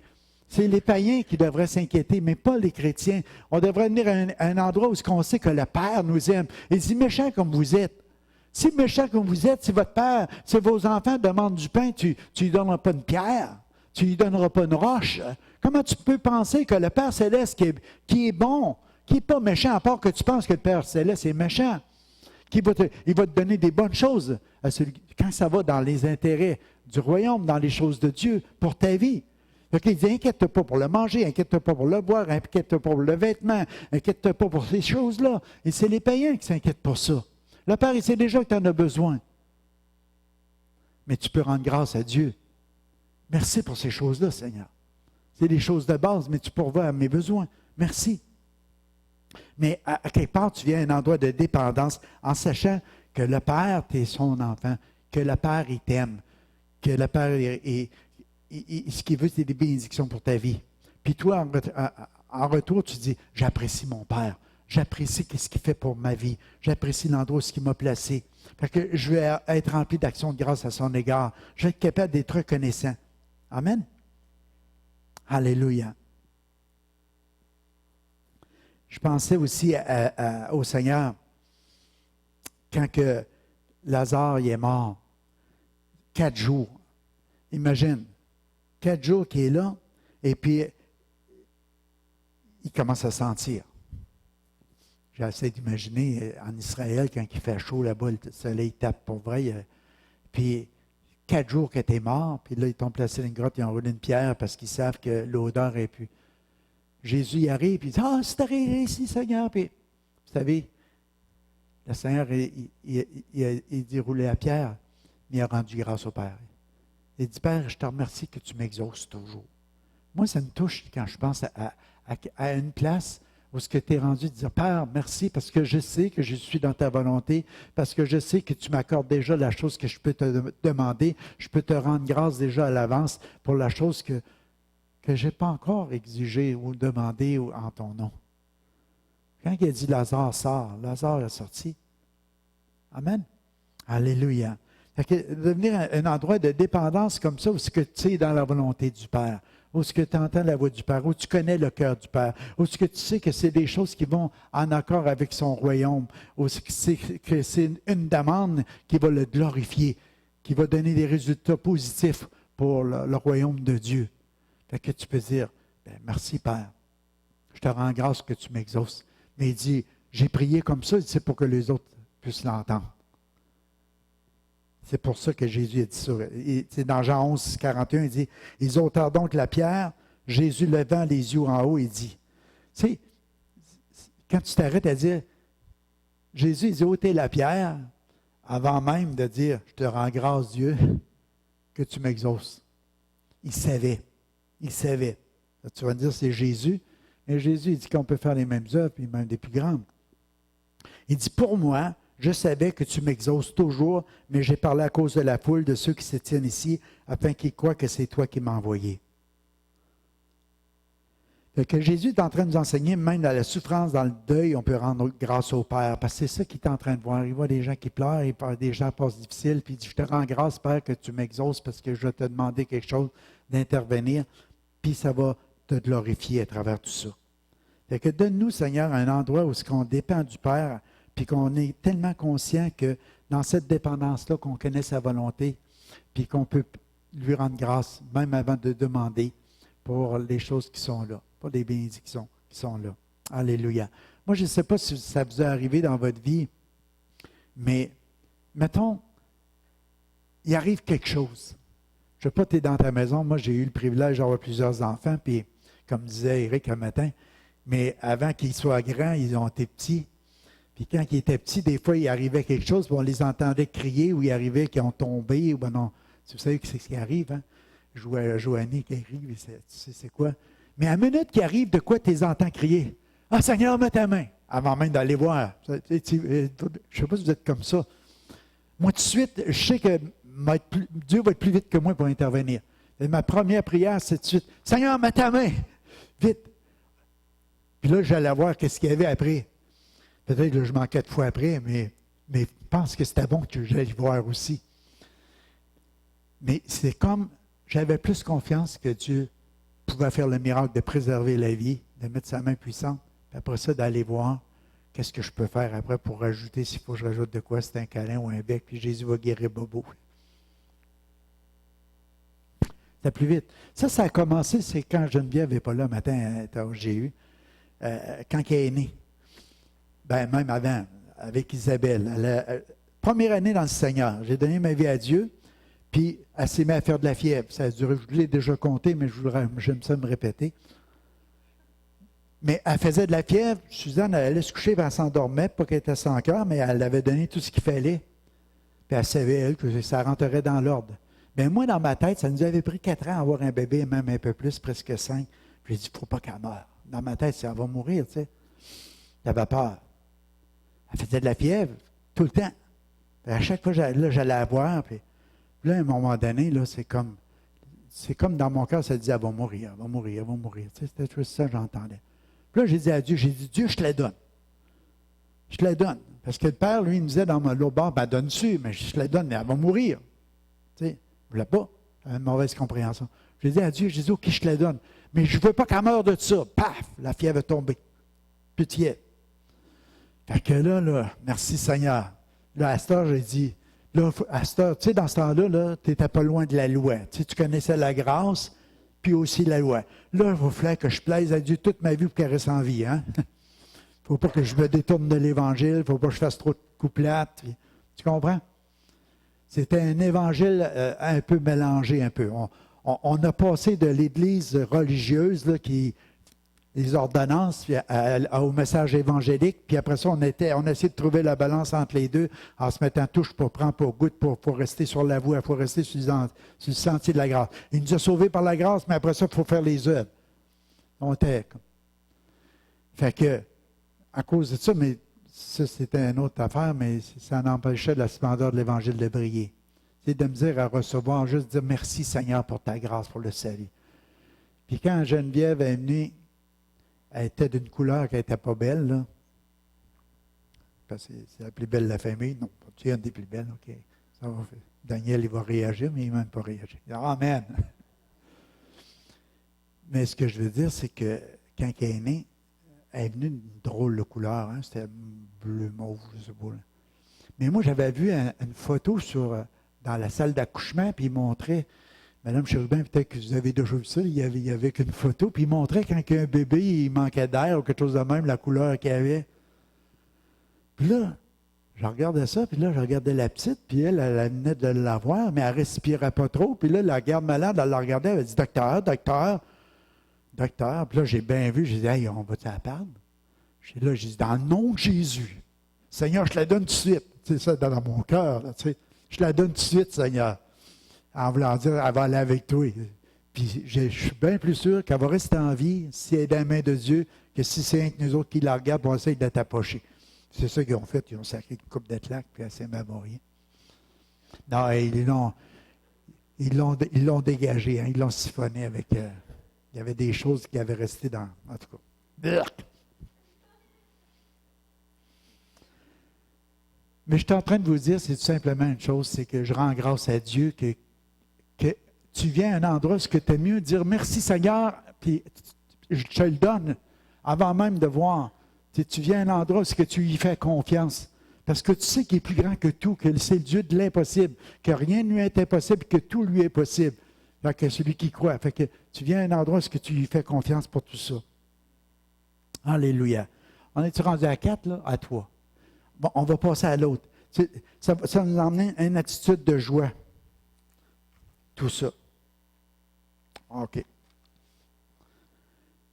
C'est les païens qui devraient s'inquiéter, mais pas les chrétiens. On devrait venir à un endroit où on sait que le Père nous aime. Il dit, méchant comme vous êtes. Si méchant comme vous êtes, si votre Père, si vos enfants demandent du pain, tu ne lui donneras pas une pierre, tu ne lui donneras pas une roche. Comment tu peux penser que le Père Céleste qui est bon, qui n'est pas méchant, à part que tu penses que le Père Céleste est méchant, il va te donner des bonnes choses quand ça va dans les intérêts du royaume, dans les choses de Dieu, pour ta vie. Donc, il dit, inquiète-toi pas pour le manger, inquiète-toi pas pour le boire, inquiète-toi pas pour le vêtement, inquiète-toi pas pour ces choses-là. Et c'est les païens qui s'inquiètent pour ça. Le Père, il sait déjà que tu en as besoin. Mais tu peux rendre grâce à Dieu. Merci pour ces choses-là, Seigneur. C'est des choses de base, mais tu pourvois à mes besoins. Merci. Mais à quelque part, tu viens à un endroit de dépendance en sachant que le Père, tu es son enfant, que le Père, il t'aime, que le Père ce qu'il veut, c'est des bénédictions pour ta vie. Puis toi, en retour, tu dis, j'apprécie mon Père. J'apprécie ce qu'il fait pour ma vie. J'apprécie l'endroit où il m'a placé. Fait que je vais être rempli d'actions de grâce à son égard. Je vais être capable d'être reconnaissant. Amen. Alléluia. Je pensais aussi au Seigneur quand que Lazare il est mort. 4 jours. Imagine. 4 jours qu'il est là, et puis il commence à sentir. J'essaie d'imaginer en Israël, quand il fait chaud là-bas, le soleil tape pour vrai, puis 4 jours que tu es mort, puis là, ils t'ont placé dans une grotte, ils ont roulé une pierre parce qu'ils savent que l'odeur est plus. Jésus y arrive, puis il dit, « Ah, c'est arrivé ici, Seigneur. » Puis, vous savez, le Seigneur, il dit rouler la pierre, mais il a rendu grâce au Père. Il dit, « Père, je te remercie que tu m'exauces toujours. » Moi, ça me touche quand je pense à une place où ce que tu es rendu, de dire, « Père, merci parce que je sais que je suis dans ta volonté, parce que je sais que tu m'accordes déjà la chose que je peux te demander. Je peux te rendre grâce déjà à l'avance pour la chose que je n'ai pas encore exigée ou demandée en ton nom. » Quand il a dit, « Lazare sort », Lazare est sorti. Amen. Alléluia. Fait que devenir un endroit de dépendance comme ça, où ce que tu es dans la volonté du Père, où ce que tu entends la voix du Père, où tu connais le cœur du Père, où ce que tu sais que c'est des choses qui vont en accord avec son royaume, où que c'est une demande qui va le glorifier, qui va donner des résultats positifs pour le royaume de Dieu. Fait que tu peux dire, ben, merci Père, je te rends grâce que tu m'exauces. Mais il dit, j'ai prié comme ça, c'est pour que les autres puissent l'entendre. C'est pour ça que Jésus a dit ça. C'est dans Jean 11, 41, il dit, « Ils ôtèrent donc la pierre, Jésus levant les yeux en haut, il dit, » tu sais, quand tu t'arrêtes à dire, Jésus, il dit, « ôtez la pierre », avant même de dire, « Je te rends grâce, Dieu, que tu m'exauces. » Il savait. Il savait. Là, tu vas me dire, c'est Jésus. Mais Jésus, il dit qu'on peut faire les mêmes œuvres, puis même des plus grandes. Il dit, « Pour moi, je savais que tu m'exauces toujours, mais j'ai parlé à cause de la foule, de ceux qui se tiennent ici, afin qu'ils croient que c'est toi qui m'as envoyé. » Que Jésus est en train de nous enseigner, même dans la souffrance, dans le deuil, on peut rendre grâce au Père. Parce que c'est ça qu'il est en train de voir. Il voit des gens qui pleurent, il voit des gens qui passent difficiles, puis il dit, « Je te rends grâce, Père, que tu m'exauces parce que je vais te demander quelque chose, d'intervenir, puis ça va te glorifier à travers tout ça. » Fait que donne-nous, Seigneur, un endroit où on dépend du Père, puis qu'on est tellement conscient que dans cette dépendance-là, qu'on connaît sa volonté, puis qu'on peut lui rendre grâce, même avant de demander pour les choses qui sont là, pour les bénédictions qui sont là. Alléluia. Moi, je ne sais pas si ça vous est arrivé dans votre vie, mais mettons, il arrive quelque chose. Je ne sais pas, tu es dans ta maison. Moi, j'ai eu le privilège d'avoir plusieurs enfants, puis comme disait Éric un matin, mais avant qu'ils soient grands, ils ont été petits. Puis quand ils étaient petits, des fois, il arrivait quelque chose, puis on les entendait crier, ou il arrivait qu'ils ont tombé, ou ben non. Vous savez que c'est ce qui arrive, hein? Joannie qui arrive, tu sais c'est quoi? Mais à la minute qui arrive, de quoi tu les entends crier? « Ah, Seigneur, mets ta main! » Avant même d'aller voir. Je ne sais pas si vous êtes comme ça. Moi, tout de suite, je sais que Dieu va être plus vite que moi pour intervenir. Et ma première prière, c'est tout de suite, « Seigneur, mets ta main! » Vite! Puis là, j'allais voir qu'est-ce qu'il y avait après. Peut-être que je manquais de fois après, mais je pense que c'était bon que j'allais voir aussi. Mais c'est comme, j'avais plus confiance que Dieu pouvait faire le miracle de préserver la vie, de mettre sa main puissante, puis après ça, d'aller voir qu'est-ce que je peux faire après pour rajouter, s'il faut que je rajoute de quoi, c'est un câlin ou un bec, puis Jésus va guérir Bobo. C'était plus vite. Ça a commencé, c'est quand Geneviève n'est pas là, matin, au GU, quand elle est née. Ben, même avant, avec Isabelle. Première année dans le Seigneur, j'ai donné ma vie à Dieu, puis elle s'est mise à faire de la fièvre. Ça a duré, je l'ai déjà compté, mais j'aime ça me répéter. Mais elle faisait de la fièvre. Suzanne, elle allait se coucher, puis elle s'endormait, pas qu'elle était sans cœur, mais elle avait donné tout ce qu'il fallait. Puis elle savait, elle, que ça rentrerait dans l'ordre. Mais moi, dans ma tête, ça nous avait pris 4 ans à avoir un bébé, même un peu plus, presque 5. J'ai dit, il ne faut pas qu'elle meure. Dans ma tête, elle va mourir, tu sais. J'avais peur. Elle faisait de la fièvre tout le temps. Puis à chaque fois, j'allais la voir. Puis là, à un moment donné, là, c'est comme dans mon cœur, ça disait, elle va mourir, elle va mourir, elle va mourir. Tu sais, c'était tout ça que j'entendais. Puis là, j'ai dit à Dieu, Dieu, je te la donne. Je te la donne. Parce que le Père, lui, il me disait dans l'autre bord, ben donne-tu, mais je te la donne, mais elle va mourir. Tu sais, je ne voulais pas. J'avais une mauvaise compréhension. J'ai dit à Dieu, j'ai dit, OK, je te la donne. Mais je ne veux pas qu'elle meure de ça. Paf, la fièvre est tombée. Plus tiède. Fait que là, merci Seigneur. Là, à cette heure, j'ai dit, là, à cette heure, tu sais, dans ce temps-là, là, tu n'étais pas loin de la loi. Tu connaissais la grâce, puis aussi la loi. Là, il va falloir que je plaise à Dieu toute ma vie pour qu'elle reste en vie. Hein? Il ne faut pas que je me détourne de l'Évangile, il ne faut pas que je fasse trop de coups plates. Tu comprends? C'était un évangile un peu mélangé, un peu. On a passé de l'Église religieuse, là, les ordonnances, au message évangélique, puis après ça, on a essayé de trouver la balance entre les deux en se mettant touche pour prendre, pour goûter, pour rester sur la voie, pour rester sur le sentier de la grâce. Il nous a sauvés par la grâce, mais après ça, il faut faire les œuvres. On était comme. Fait que, à cause de ça, mais ça, c'était une autre affaire, mais ça n'empêchait la splendeur de l'Évangile de briller. C'est de me dire à recevoir, juste dire merci Seigneur pour ta grâce, pour le salut. Puis quand Geneviève est venue, elle était d'une couleur qui n'était pas belle, là. Parce que c'est la plus belle de la famille. Non, tu es une des plus belles, OK. Ça va faire. Daniel, il va réagir, mais il ne va même pas réagir. Amen. Mais ce que je veux dire, c'est que quand elle est née, elle est venue d'une drôle de couleur. Hein? C'était bleu, mauve, je ne sais pas. Là. Mais moi, j'avais vu une photo dans la salle d'accouchement, puis il montrait, Madame Chérubin, peut-être que vous avez déjà vu ça, il y avait qu'une photo, puis il montrait quand un bébé, il manquait d'air ou quelque chose de même, la couleur qu'il avait. Puis là, je regardais ça, puis là, je regardais la petite, puis elle venait de l'avoir, mais elle ne respirait pas trop. Puis là, la garde malade, elle la regardait, elle a dit, docteur, docteur. Puis là, j'ai bien vu, j'ai dit, hey, on va-tu la perdre? J'ai dit, dans le nom de Jésus, Seigneur, je la donne tout de suite. Tu sais, ça, dans mon cœur, là, tu sais. Je la donne tout de suite, Seigneur. En voulant dire, elle va aller avec toi. Puis je suis bien plus sûr qu'elle va rester en vie si elle est dans la main de Dieu que si c'est un de nous autres qui la regardent pour essayer de t'approcher. C'est ça qu'ils ont fait. Ils ont sacré une coupe de claques, puis elle s'est mémoriée. Non, ils l'ont dégagé, hein, ils l'ont siphonné avec... il y avait des choses qui avaient resté dans... En tout cas. Mais je suis en train de vous dire, c'est tout simplement une chose, c'est que je rends grâce à Dieu que tu viens à un endroit où tu es mieux dire merci Seigneur, puis je te le donne avant même de voir. Tu viens à un endroit où tu lui fais confiance. Parce que tu sais qu'il est plus grand que tout, que c'est le Dieu de l'impossible, que rien ne lui est impossible, que tout lui est possible. Fait que celui qui croit. Fait que tu viens à un endroit où tu lui fais confiance pour tout ça. Alléluia. On est-tu rendu à 4, là? À 3. Bon, on va passer à l'autre. Ça nous emmène à une attitude de joie. Tout ça. OK.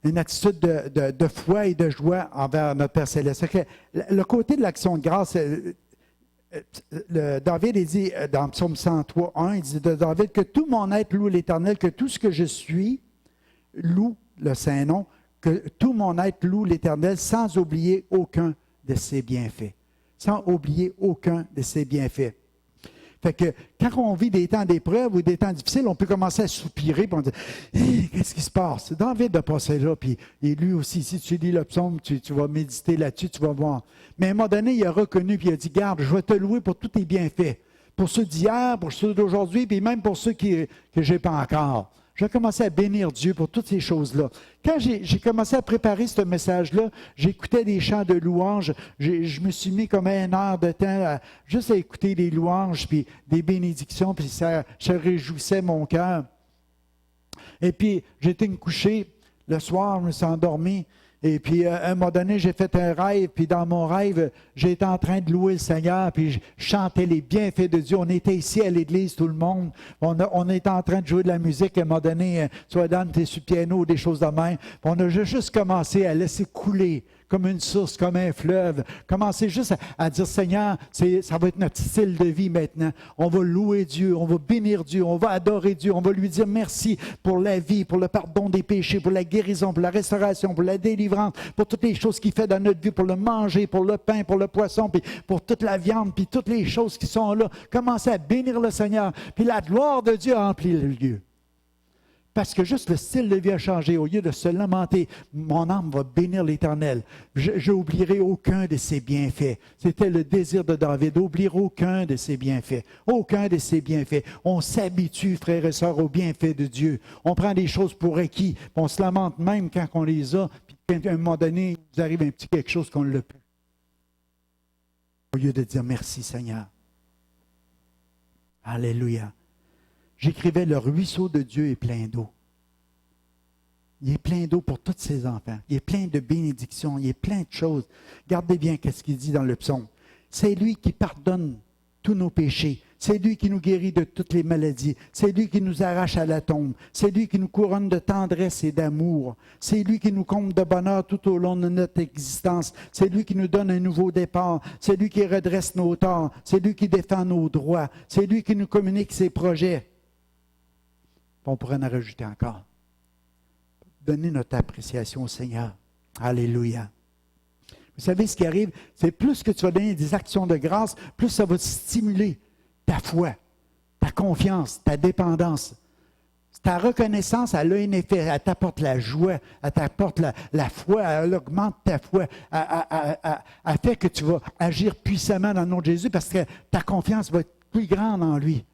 Une attitude de foi et de joie envers notre Père Céleste. Le côté de l'action de grâce, David il dit dans Psaume 103, 1, il dit de David que tout mon être loue l'Éternel, que tout ce que je suis loue le Saint-Nom, que tout mon être loue l'Éternel sans oublier aucun de ses bienfaits. Sans oublier aucun de ses bienfaits. Fait que quand on vit des temps d'épreuve ou des temps difficiles, on peut commencer à soupirer et on dit hey, qu'est-ce qui se passe? David a passé là, puis et lui aussi, si tu lis le psaume, tu vas méditer là-dessus, tu vas voir. Mais à un moment donné, il a reconnu puis il a dit garde, je vais te louer pour tous tes bienfaits. Pour ceux d'hier, pour ceux d'aujourd'hui, puis même pour ceux que je n'ai pas encore. Je vais commencer à bénir Dieu pour toutes ces choses-là. Quand j'ai commencé à préparer ce message-là, j'écoutais des chants de louanges. Je me suis mis comme 1 heure de temps juste à écouter des louanges, puis des bénédictions, puis ça réjouissait mon cœur. Et puis, j'étais me coucher. Le soir, je me suis endormi. Et puis, à un moment donné, j'ai fait un rêve. Puis, dans mon rêve, j'étais en train de louer le Seigneur. Puis, je chantais les bienfaits de Dieu. On était ici à l'église, tout le monde. On était en train de jouer de la musique. À un moment donné, soit Dan, t'es sur le piano, des choses de même. Puis, on a juste commencé à laisser couler comme une source, comme un fleuve. Commencez juste à dire, Seigneur, ça va être notre style de vie maintenant. On va louer Dieu, on va bénir Dieu, on va adorer Dieu, on va lui dire merci pour la vie, pour le pardon des péchés, pour la guérison, pour la restauration, pour la délivrance, pour toutes les choses qu'il fait dans notre vie, pour le manger, pour le pain, pour le poisson, puis pour toute la viande, puis toutes les choses qui sont là. Commencez à bénir le Seigneur, puis la gloire de Dieu a empli le lieu. Parce que juste le style de vie a changé. Au lieu de se lamenter, mon âme va bénir l'Éternel. Je n'oublierai aucun de ses bienfaits. C'était le désir de David, n'oublier aucun de ses bienfaits. Aucun de ses bienfaits. On s'habitue, frères et sœurs, aux bienfaits de Dieu. On prend des choses pour acquis. On se lamente même quand on les a. Puis à un moment donné, il nous arrive un petit quelque chose qu'on ne l'a plus. Au lieu de dire merci Seigneur. Alléluia. J'écrivais, le ruisseau de Dieu est plein d'eau. Il est plein d'eau pour tous ses enfants. Il est plein de bénédictions. Il est plein de choses. Regardez bien ce qu'il dit dans le psaume. C'est lui qui pardonne tous nos péchés. C'est lui qui nous guérit de toutes les maladies. C'est lui qui nous arrache à la tombe. C'est lui qui nous couronne de tendresse et d'amour. C'est lui qui nous comble de bonheur tout au long de notre existence. C'est lui qui nous donne un nouveau départ. C'est lui qui redresse nos torts. C'est lui qui défend nos droits. C'est lui qui nous communique ses projets. On pourrait en rajouter encore. Donnez notre appréciation au Seigneur. Alléluia. Vous savez ce qui arrive, c'est plus que tu vas donner des actions de grâce, plus ça va stimuler ta foi, ta confiance, ta dépendance. Ta reconnaissance, elle a un effet, elle t'apporte la joie, elle t'apporte la foi, elle augmente ta foi, elle fait que tu vas agir puissamment dans le nom de Jésus parce que ta confiance va être plus grande en lui.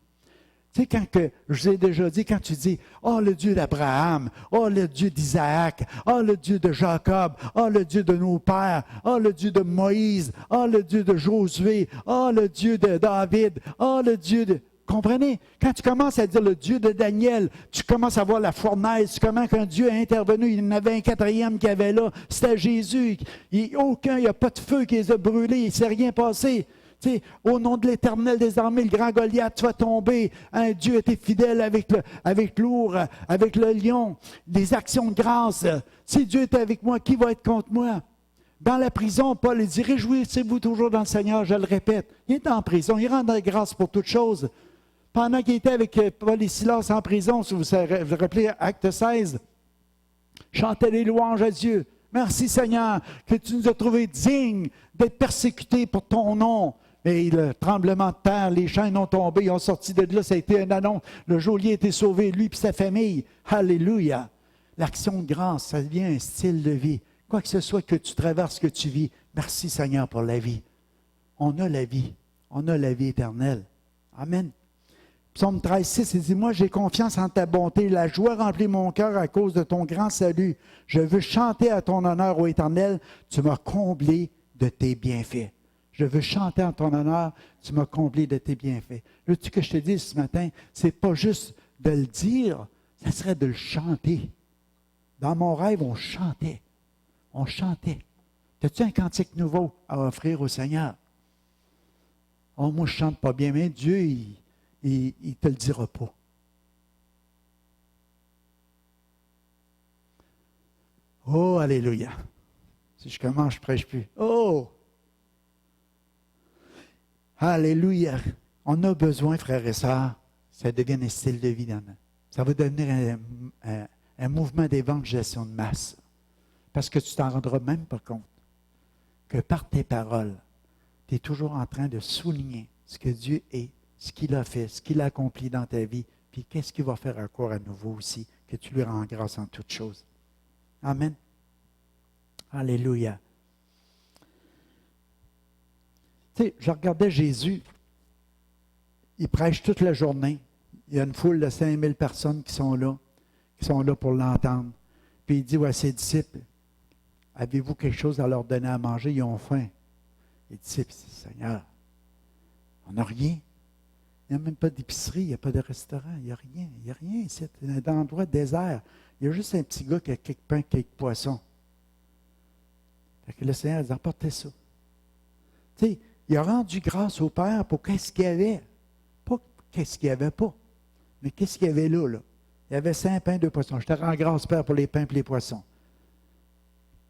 Tu sais, je vous ai déjà dit, quand tu dis « Oh, le Dieu d'Abraham, oh, le Dieu d'Isaac, oh, le Dieu de Jacob, oh, le Dieu de nos pères, oh, le Dieu de Moïse, oh, le Dieu de Josué, oh, le Dieu de David, oh, le Dieu de... » Comprenez? Quand tu commences à dire le Dieu de Daniel, tu commences à voir la fournaise, comment qu'un Dieu a intervenu, il y en avait un quatrième qui avait là, c'était Jésus. Il n'y a pas de feu qui les a brûlés, il ne s'est rien passé. Tu sais, au nom de l'Éternel des armées, le grand Goliath, tu vas tomber. Un Dieu était fidèle avec l'ours, avec le lion. Des actions de grâce. Si Dieu est avec moi, qui va être contre moi? Dans la prison, Paul dit, réjouissez-vous toujours dans le Seigneur, je le répète. Il est en prison, il rend grâce pour toutes choses. Pendant qu'il était avec Paul et Silas en prison, si vous vous rappelez, Acte 16, chantez les louanges à Dieu. Merci Seigneur, que tu nous as trouvés dignes d'être persécutés pour ton nom. Et le tremblement de terre, les chaînes ont tombé, ils ont sorti de là, ça a été un annonce. Le geôlier a été sauvé, lui et sa famille. Alléluia. L'action de grâce, ça devient un style de vie. Quoi que ce soit que tu traverses, que tu vis, merci Seigneur pour la vie. On a la vie. On a la vie éternelle. Amen. Psaume 13, 6, il dit, « Moi, j'ai confiance en ta bonté. La joie remplit mon cœur à cause de ton grand salut. Je veux chanter à ton honneur, ô Éternel. Tu m'as comblé de tes bienfaits. » Je veux chanter en ton honneur. Tu m'as comblé de tes bienfaits. Veux-tu que je te dise ce matin, c'est pas juste de le dire, ça serait de le chanter. Dans mon rêve, on chantait. On chantait. As-tu un cantique nouveau à offrir au Seigneur? Oh, moi, je ne chante pas bien, mais Dieu, il ne te le dira pas. Oh, alléluia. Si je commence, je ne prêche plus. Oh! Alléluia. On a besoin, frères et sœurs, ça devienne un style de vie. Ça va devenir un mouvement d'évangélisation de masse. Parce que tu ne t'en rendras même pas compte que par tes paroles, tu es toujours en train de souligner ce que Dieu est, ce qu'il a fait, ce qu'il a accompli dans ta vie, puis qu'est-ce qu'il va faire encore à nouveau aussi, que tu lui rends grâce en toutes choses. Amen. Alléluia. Tu sais, je regardais Jésus, il prêche toute la journée. Il y a une foule de 5000 personnes qui sont là pour l'entendre. Puis il dit à ses disciples, avez-vous quelque chose à leur donner à manger? Ils ont faim. Les disciples, Seigneur, on n'a rien. Il n'y a même pas d'épicerie, il n'y a pas de restaurant, il n'y a rien. Il n'y a rien ici. C'est un endroit désert. Il y a juste un petit gars qui a quelques pains, quelques poissons. Fait que le Seigneur dit, apportez ça. Tu sais, il a rendu grâce au Père pour qu'est-ce qu'il y avait. Pas qu'est-ce qu'il n'y avait pas, mais qu'est-ce qu'il y avait là. Il y avait 5 pains, 2 poissons. Je te rends grâce, Père, pour les pains et les poissons.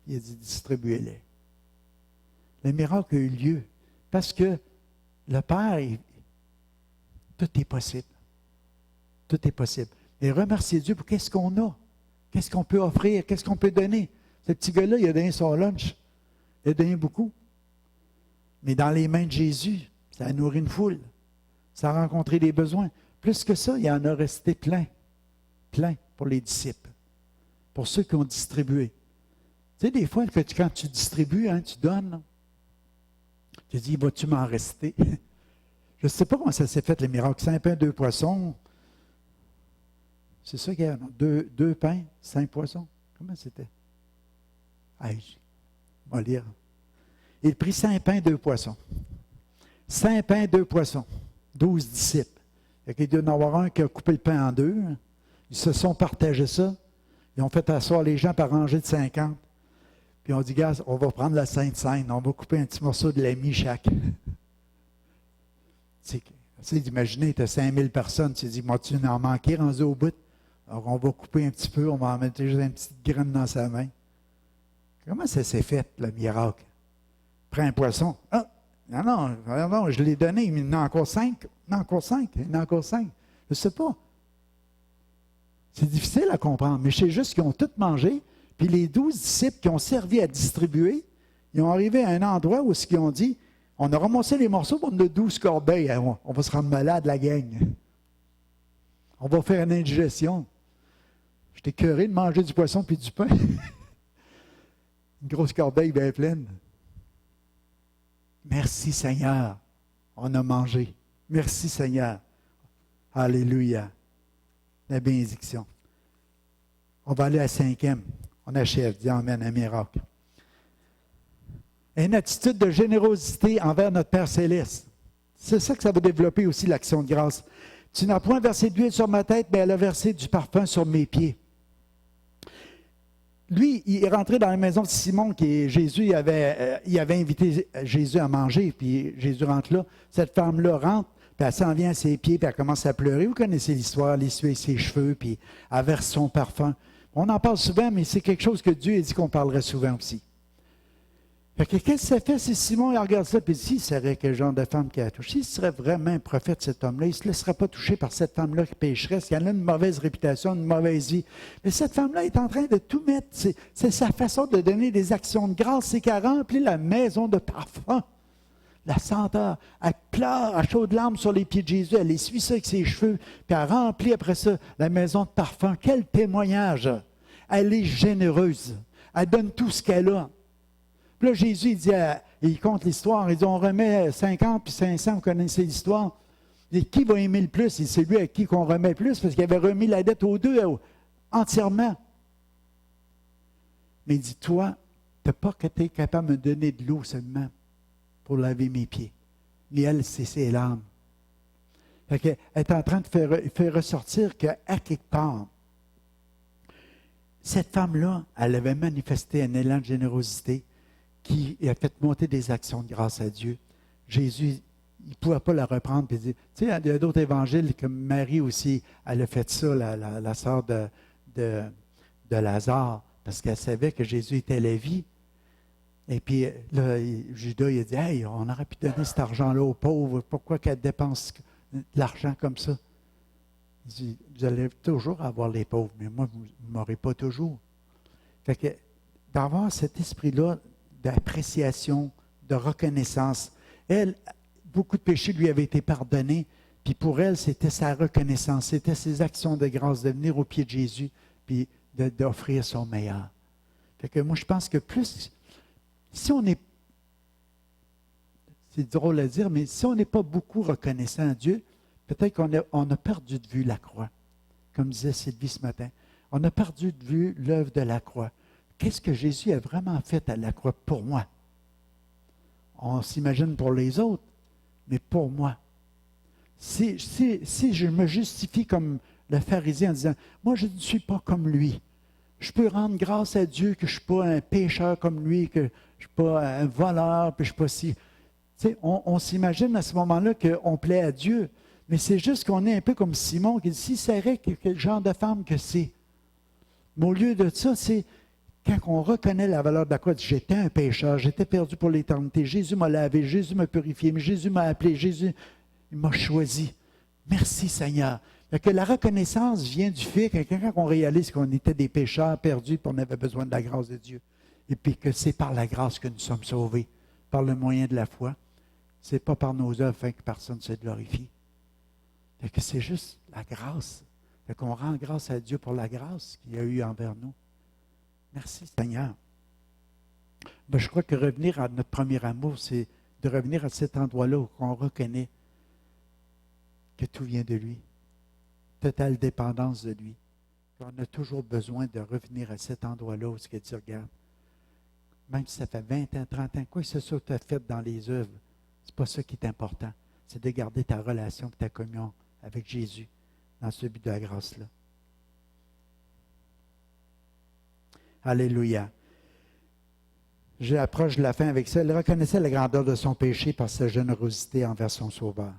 Il a dit, distribuez-les. Le miracle a eu lieu parce que le Père, tout est possible. Tout est possible. Et remercier Dieu pour qu'est-ce qu'on a. Qu'est-ce qu'on peut offrir, qu'est-ce qu'on peut donner. Ce petit gars-là, il a donné son lunch. Il a donné beaucoup. Mais dans les mains de Jésus, ça a nourri une foule. Ça a rencontré des besoins. Plus que ça, il y en a resté plein. Plein pour les disciples. Pour ceux qui ont distribué. Tu sais, des fois, quand tu distribues, tu donnes. Tu dis, vas-tu m'en rester? Je ne sais pas comment ça s'est fait, les miracles. 5 pains, 2 poissons. C'est ça qu'il y a. 2 pains, 5 poissons. Comment c'était? On va lire. Il prit 5 pains, 2 poissons. 5 pains, 2 poissons. 12 disciples. Il doit y en avoir un qui a coupé le pain en 2. Ils se sont partagés ça. Ils ont fait asseoir les gens par rangée de 50. Puis on dit, gars, on va prendre la Sainte Seine. On va couper un petit morceau de l'ami chaque. Essaye d'imaginer, tu as 5000 personnes, tu te dis, moi, tu en manqué rendu au bout. Alors, on va couper un petit peu, on va en mettre juste une petite graine dans sa main. Comment ça s'est fait, le miracle? Prends un poisson. Ah, non, je l'ai donné, mais il y en a encore 5. Il y en a encore 5. Il y en a encore 5. Je ne sais pas. C'est difficile à comprendre, mais je sais juste qu'ils ont tout mangé, puis les 12 disciples qui ont servi à distribuer, ils ont arrivé à un endroit où ils ont dit, on a ramassé les morceaux pour nos 12 corbeilles. On va se rendre malade, la gang. On va faire une indigestion. J'étais écœuré de manger du poisson puis du pain. Une grosse corbeille bien pleine. Merci Seigneur. On a mangé. Merci Seigneur. Alléluia. La bénédiction. On va aller à la 5e. On achève. Dis Amen, un miracle. Une attitude de générosité envers notre Père Céleste. C'est ça que ça va développer aussi, l'action de grâce. Tu n'as point versé d'huile sur ma tête, mais elle a versé du parfum sur mes pieds. Lui, il est rentré dans la maison de Simon, qui Jésus il avait invité Jésus à manger, puis Jésus rentre là. Cette femme-là rentre, puis elle s'en vient à ses pieds, puis elle commence à pleurer. Vous connaissez l'histoire, elle essuie ses cheveux, puis elle verse son parfum. On en parle souvent, mais c'est quelque chose que Dieu a dit qu'on parlerait souvent aussi. Fait que qu'est-ce que ça fait si Simon il regarde ça et dit, s'il serait quel genre de femme qui a touché, s'il serait vraiment un prophète, cet homme-là, il ne se laisserait pas toucher par cette femme-là qui pécherait, parce qu'elle a une mauvaise réputation, une mauvaise vie. Mais cette femme-là est en train de tout mettre. C'est sa façon de donner des actions de grâce, c'est qu'elle remplit la maison de parfum. La senteur, elle pleure à chaudes larmes sur les pieds de Jésus, elle essuie ça avec ses cheveux, puis elle remplit après ça la maison de parfum. Quel témoignage! Elle est généreuse. Elle donne tout ce qu'elle a. Puis là, Jésus, il compte l'histoire. Il dit, on remet 50 puis 500, vous connaissez l'histoire. Il dit, qui va aimer le plus? C'est lui à qui qu'on remet plus, parce qu'il avait remis la dette aux deux entièrement. Mais il dit, toi, tu n'as pas été capable de me donner de l'eau seulement pour laver mes pieds. Mais elle, c'est ses larmes. Fait qu'elle est en train de faire ressortir qu'à quelque part, cette femme-là, elle avait manifesté un élan de générosité qui a fait monter des actions de grâce à Dieu. Jésus, il ne pouvait pas la reprendre et dire, tu sais, il y a d'autres évangiles, comme Marie aussi, elle a fait ça, la sœur de Lazare, parce qu'elle savait que Jésus était la vie. Et puis, là, Judas, il a dit, hey, on aurait pu donner cet argent-là aux pauvres, pourquoi qu'elle dépense de l'argent comme ça? Il dit, vous allez toujours avoir les pauvres, mais moi, vous ne m'aurez pas toujours. Fait que d'avoir cet esprit-là d'appréciation, de reconnaissance. Elle, beaucoup de péchés lui avaient été pardonnés, puis pour elle, c'était sa reconnaissance, c'était ses actions de grâce, de venir au pied de Jésus, puis d'offrir son meilleur. Fait que moi, je pense que plus, si on est, c'est drôle à dire, mais si on n'est pas beaucoup reconnaissant à Dieu, peut-être qu'on a perdu de vue la croix, comme disait Sylvie ce matin. On a perdu de vue l'œuvre de la croix. Qu'est-ce que Jésus a vraiment fait à la croix pour moi? On s'imagine pour les autres, mais pour moi. Si je me justifie comme le pharisien en disant, moi je ne suis pas comme lui, je peux rendre grâce à Dieu que je ne suis pas un pécheur comme lui, que je ne suis pas un voleur, puis je ne suis pas si... On s'imagine à ce moment-là qu'on plaît à Dieu, mais c'est juste qu'on est un peu comme Simon qui dit, si c'est vrai quel genre de femme que c'est. Mais au lieu de ça, c'est quand on reconnaît la valeur de la croix, j'étais un pécheur, j'étais perdu pour l'éternité. Jésus m'a lavé, Jésus m'a purifié, mais Jésus m'a appelé, Jésus il m'a choisi. Merci Seigneur. Que la reconnaissance vient du fait que quand on réalise qu'on était des pécheurs perdus et qu'on avait besoin de la grâce de Dieu. Et puis que c'est par la grâce que nous sommes sauvés, par le moyen de la foi. Ce n'est pas par nos œuvres afin que personne ne se glorifie. Que c'est juste la grâce. Qu'on rend grâce à Dieu pour la grâce qu'il a eue envers nous. Merci Seigneur. Ben, je crois que revenir à notre premier amour, c'est de revenir à cet endroit-là où on reconnaît que tout vient de lui. Totale dépendance de lui. On a toujours besoin de revenir à cet endroit-là où ce que tu regardes. Même si ça fait 20 ans, 30 ans, quoi que ce soit que tu as fait dans les œuvres, ce n'est pas ça qui est important. C'est de garder ta relation, ta communion avec Jésus dans ce but de la grâce-là. Alléluia. J'approche de la fin avec ça. Elle reconnaissait la grandeur de son péché par sa générosité envers son Sauveur.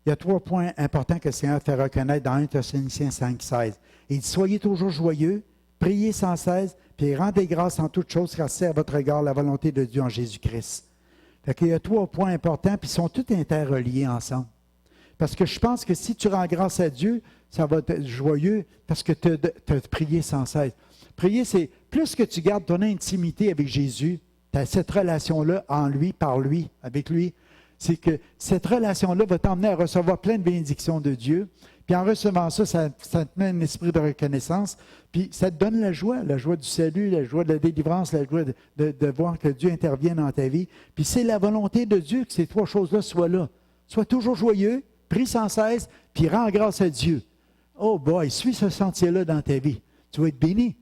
il y a 3 points importants que le Seigneur fait reconnaître dans 1 Thessaloniciens 5,16. Il dit, soyez toujours joyeux, priez sans cesse, puis rendez grâce en toutes choses, car c'est à votre égard la volonté de Dieu en Jésus-Christ. Fait qu'il y a 3 points importants, puis ils sont tous interreliés ensemble. Parce que je pense que si tu rends grâce à Dieu, ça va être joyeux parce que tu as prié sans cesse. Prier, c'est plus que tu gardes ton intimité avec Jésus, tu as cette relation-là en lui, par lui, avec lui, c'est que cette relation-là va t'emmener à recevoir plein de bénédictions de Dieu. Puis en recevant ça, ça te met un esprit de reconnaissance. Puis ça te donne la joie du salut, la joie de la délivrance, la joie de voir que Dieu intervient dans ta vie. Puis c'est la volonté de Dieu que ces 3 choses-là soient là. Sois toujours joyeux, prie sans cesse, puis rends grâce à Dieu. Oh boy, suis ce sentier-là dans ta vie. Tu vas être béni.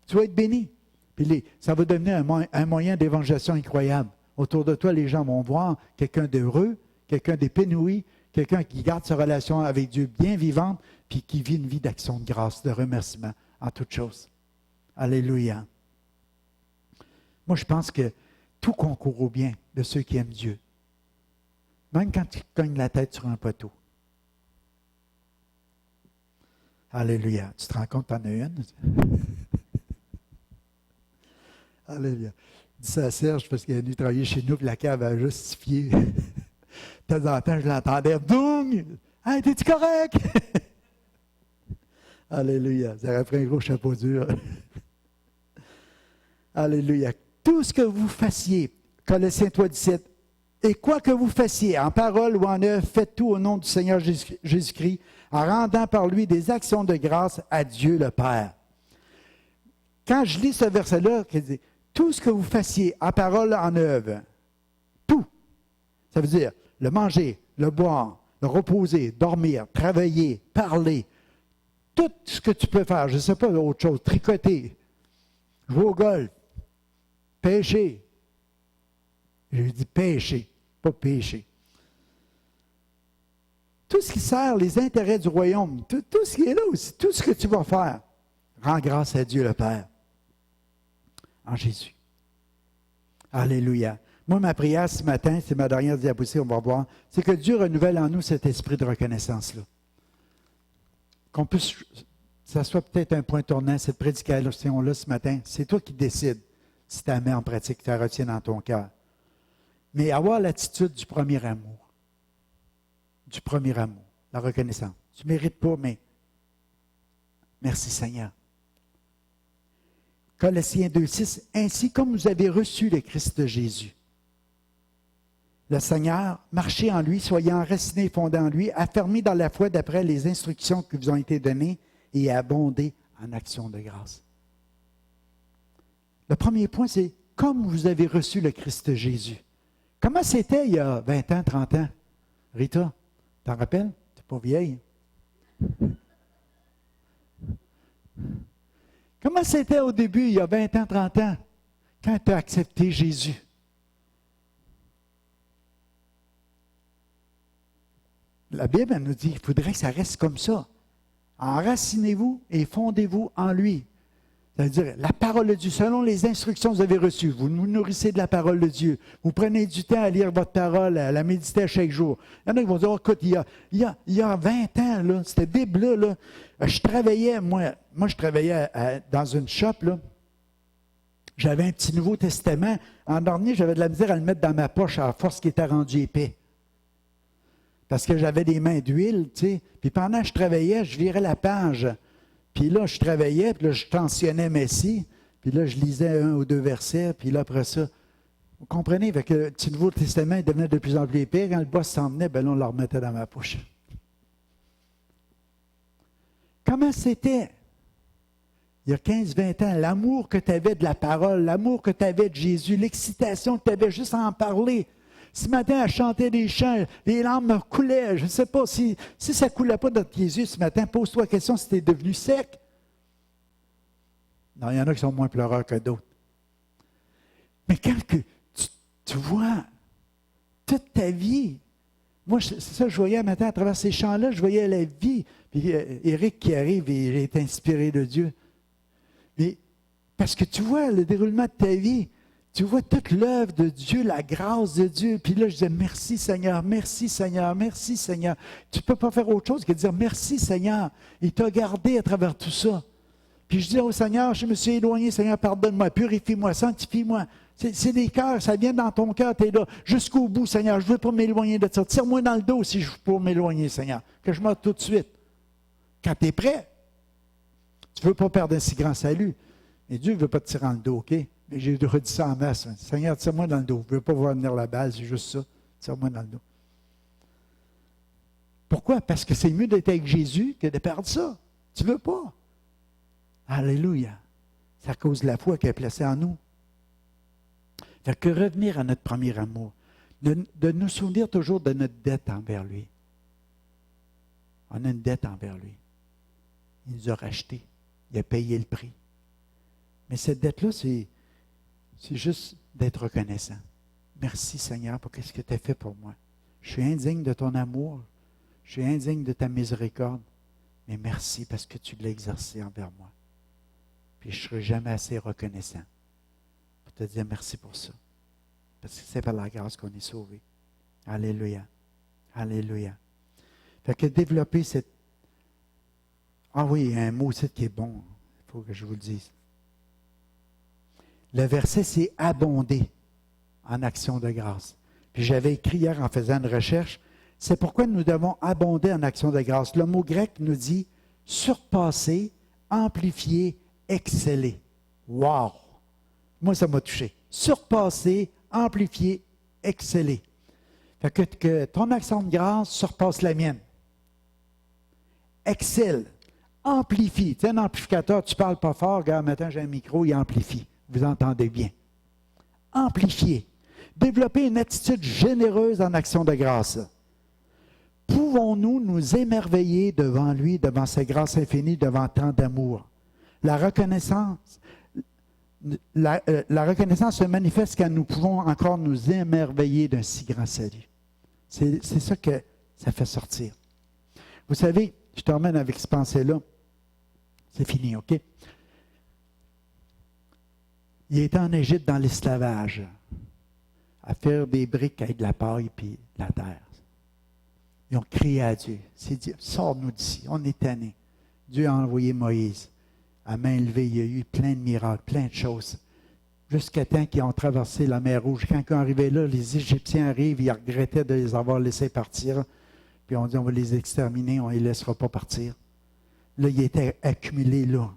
Tu vas être béni. Puis ça va devenir un moyen d'évangélisation incroyable. Autour de toi, les gens vont voir quelqu'un d'heureux, quelqu'un d'épanoui, quelqu'un qui garde sa relation avec Dieu bien vivante, puis qui vit une vie d'action de grâce, de remerciement en toutes choses. Alléluia. Moi, je pense que tout concourt au bien de ceux qui aiment Dieu. Même quand tu cognes la tête sur un poteau. Alléluia. Tu te rends compte que tu en as une? Alléluia. Je dis ça à Serge parce qu'il est venu travailler chez nous, puis la cave a justifié. De temps en temps, je l'entendais. Boum! Hey, t'es-tu correct? Alléluia. Ça aurait pris un gros chapeau dur. Alléluia. Tout ce que vous fassiez, Colossiens 3,17, et quoi que vous fassiez, en parole ou en œuvre, faites tout au nom du Seigneur Jésus-Christ, en rendant par lui des actions de grâce à Dieu le Père. Quand je lis ce verset-là, qui dit tout ce que vous fassiez en parole, en œuvre, tout, ça veut dire le manger, le boire, le reposer, dormir, travailler, parler, tout ce que tu peux faire, je ne sais pas autre chose, tricoter, jouer au golf, pêcher. J'ai dit pêcher, pas pécher. Tout ce qui sert les intérêts du royaume, tout ce qui est là aussi, tout ce que tu vas faire, rends grâce à Dieu le Père. En Jésus. Alléluia. Moi, ma prière ce matin, c'est ma dernière diapositive, on va voir, c'est que Dieu renouvelle en nous cet esprit de reconnaissance-là. Qu'on puisse, ça soit peut-être un point tournant, cette prédication-là ce matin, c'est toi qui décides si tu la mets en pratique, tu la retiens dans ton cœur. Mais avoir l'attitude du premier amour. Du premier amour, la reconnaissance. Tu ne mérites pas, mais merci Seigneur. Colossiens 2,6, ainsi comme vous avez reçu le Christ de Jésus. Le Seigneur, marchez en lui, soyez enracinés et fondés en lui, affermis dans la foi d'après les instructions qui vous ont été données et abondez en actions de grâce. Le premier point, c'est comme vous avez reçu le Christ de Jésus. Comment c'était il y a 20 ans, 30 ans? Rita, t'en rappelles? Tu n'es pas vieille. Comment c'était au début, il y a 20 ans, 30 ans, quand tu as accepté Jésus? La Bible elle nous dit qu'il faudrait que ça reste comme ça. Enracinez-vous et fondez-vous en lui. C'est-à-dire, la parole de Dieu, selon les instructions que vous avez reçues, vous nous nourrissez de la parole de Dieu. Vous prenez du temps à lire votre parole, à la méditer chaque jour. Il y en a qui vont dire, oh, écoute, il y a 20 ans, là, cette Bible-là, je travaillais, moi je travaillais dans une shop, là. J'avais un petit Nouveau Testament. En dernier, j'avais de la misère à le mettre dans ma poche à force qu'il était rendu épais. Parce que j'avais des mains d'huile, tu sais. Puis pendant que je travaillais, je virais la page. Puis là, je travaillais, puis là, je tensionnais Messie. Puis là, je lisais 1 ou 2 versets. Puis là, après ça, vous comprenez? Fait que le petit Nouveau Testament il devenait de plus en plus épais. Quand le boss s'en venait, ben là, on le remettait dans ma poche. Comment c'était? Il y a 15-20 ans, l'amour que tu avais de la parole, l'amour que tu avais de Jésus, l'excitation que tu avais juste à en parler. Ce matin, elle chantait des chants, les larmes me coulaient. Je ne sais pas si ça ne coulait pas dans tes yeux ce matin, pose-toi la question si tu es devenu sec. Non, il y en a qui sont moins pleureurs que d'autres. Mais quand tu vois toute ta vie, moi, c'est ça que je voyais un matin à travers ces chants-là, je voyais la vie. Puis Éric qui arrive, il est inspiré de Dieu. Mais parce que tu vois le déroulement de ta vie, Tu vois toute l'œuvre de Dieu, la grâce de Dieu. Puis là, je disais, merci Seigneur, merci Seigneur, merci Seigneur. Tu ne peux pas faire autre chose que de dire, merci Seigneur. Il t'a gardé à travers tout ça. Puis je dis au Seigneur, je me suis éloigné, Seigneur, pardonne-moi, purifie-moi, sanctifie-moi. C'est des cœurs, ça vient dans ton cœur, tu es là. Jusqu'au bout, Seigneur, je ne veux pas m'éloigner de ça. Tire-moi dans le dos si je veux pas m'éloigner, Seigneur. Que je meure tout de suite. Quand tu es prêt, tu ne veux pas perdre un si grand salut. Et Dieu ne veut pas te tirer dans le dos, OK? Mais j'ai redit ça en masse. Seigneur, tire-moi dans le dos. Je ne veux pas voir venir la balle, c'est juste ça. Tire-moi dans le dos. Pourquoi? Parce que c'est mieux d'être avec Jésus que de perdre ça. Tu ne veux pas. Alléluia. C'est à cause de la foi qu'elle est placée en nous. Fait que revenir à notre premier amour, de nous souvenir toujours de notre dette envers lui. On a une dette envers lui. Il nous a rachetés. Il a payé le prix. Mais cette dette-là, c'est juste d'être reconnaissant. Merci Seigneur pour ce que tu as fait pour moi. Je suis indigne de ton amour. Je suis indigne de ta miséricorde. Mais merci parce que tu l'as exercé envers moi. Puis je ne serai jamais assez reconnaissant pour te dire merci pour ça. Parce que c'est par la grâce qu'on est sauvé. Alléluia. Alléluia. Fait que développer cette... Ah oui, il y a un mot aussi qui est bon. Il faut que je vous le dise. Le verset, c'est abonder en action de grâce. Puis j'avais écrit hier en faisant une recherche, c'est pourquoi nous devons abonder en action de grâce. Le mot grec nous dit surpasser, amplifier, exceller. Wow! Moi, ça m'a touché. Surpasser, amplifier, exceller. Fait que ton action de grâce surpasse la mienne. Excelle, amplifie. Tu sais, un amplificateur, tu ne parles pas fort, regarde, maintenant j'ai un micro, il amplifie. Vous entendez bien. Amplifier. Développer une attitude généreuse en action de grâce. Pouvons-nous nous émerveiller devant lui, devant sa grâce infinie, devant tant d'amour? La reconnaissance se manifeste quand nous pouvons encore nous émerveiller d'un si grand salut. C'est ça que ça fait sortir. Vous savez, je termine avec cette pensée-là. C'est fini, OK? Il était en Égypte dans l'esclavage, à faire des briques avec de la paille et de la terre. Ils ont crié à Dieu. C'est dit, sors-nous d'ici, on est tannés. Dieu a envoyé Moïse. À main levée, il y a eu plein de miracles, plein de choses. Jusqu'à temps qu'ils ont traversé la mer Rouge. Quand ils sont arrivés là, les Égyptiens arrivent, ils regrettaient de les avoir laissés partir. Puis on dit, on va les exterminer, on ne les laissera pas partir. Là, ils étaient accumulés là.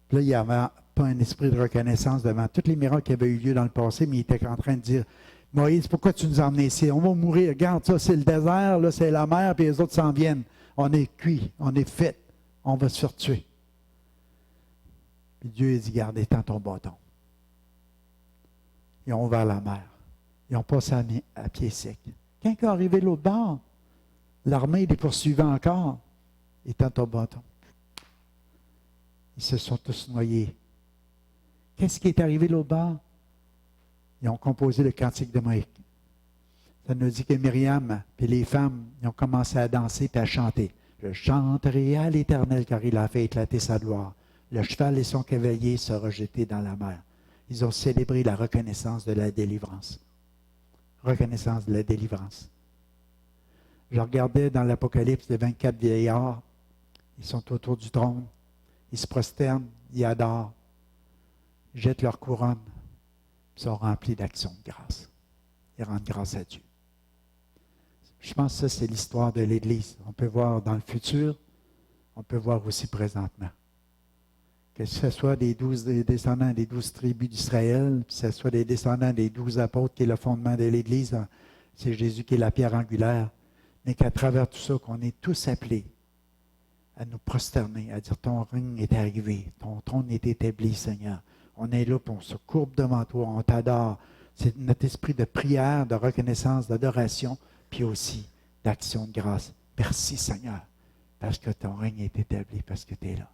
Puis là, il n'y avait pas un esprit de reconnaissance devant tous les miracles qui avaient eu lieu dans le passé, mais ils étaient en train de dire, Moïse, pourquoi tu nous as emmenés ici? On va mourir. Regarde ça, c'est le désert, là, c'est la mer, puis les autres s'en viennent. On est cuit, on est fait, on va se faire tuer. Puis Dieu a dit, garde, étends ton bâton. Ils ont ouvert la mer. Ils ont passé à pied sec. Quand ils sont arrivés de l'autre bord, l'armée les poursuivait encore. Étends ton bâton. Ils se sont tous noyés. Qu'est-ce qui est arrivé de l'autre bord? Ils ont composé le cantique de Moïse. Ça nous dit que Myriam et les femmes, ils ont commencé à danser et à chanter. Je chanterai à l'Éternel car il a fait éclater sa gloire. Le cheval et son cavalier se rejetés dans la mer. Ils ont célébré la reconnaissance de la délivrance. Reconnaissance de la délivrance. Je regardais dans l'Apocalypse les 24 vieillards. Ils sont autour du trône. Ils se prosternent, ils adorent, ils jettent leur couronne. Ils sont remplis d'actions de grâce. Ils rendent grâce à Dieu. Je pense que ça, c'est l'histoire de l'Église. On peut voir dans le futur, on peut voir aussi présentement. Que ce soit des descendants des 12 tribus d'Israël, que ce soit des descendants des 12 apôtres qui est le fondement de l'Église, c'est Jésus qui est la pierre angulaire, mais qu'à travers tout ça, qu'on est tous appelés à nous prosterner, à dire ton règne est arrivé, ton trône est établi, Seigneur. On est là, puis on se courbe devant toi, on t'adore. C'est notre esprit de prière, de reconnaissance, d'adoration, puis aussi d'action de grâce. Merci, Seigneur, parce que ton règne est établi, parce que tu es là.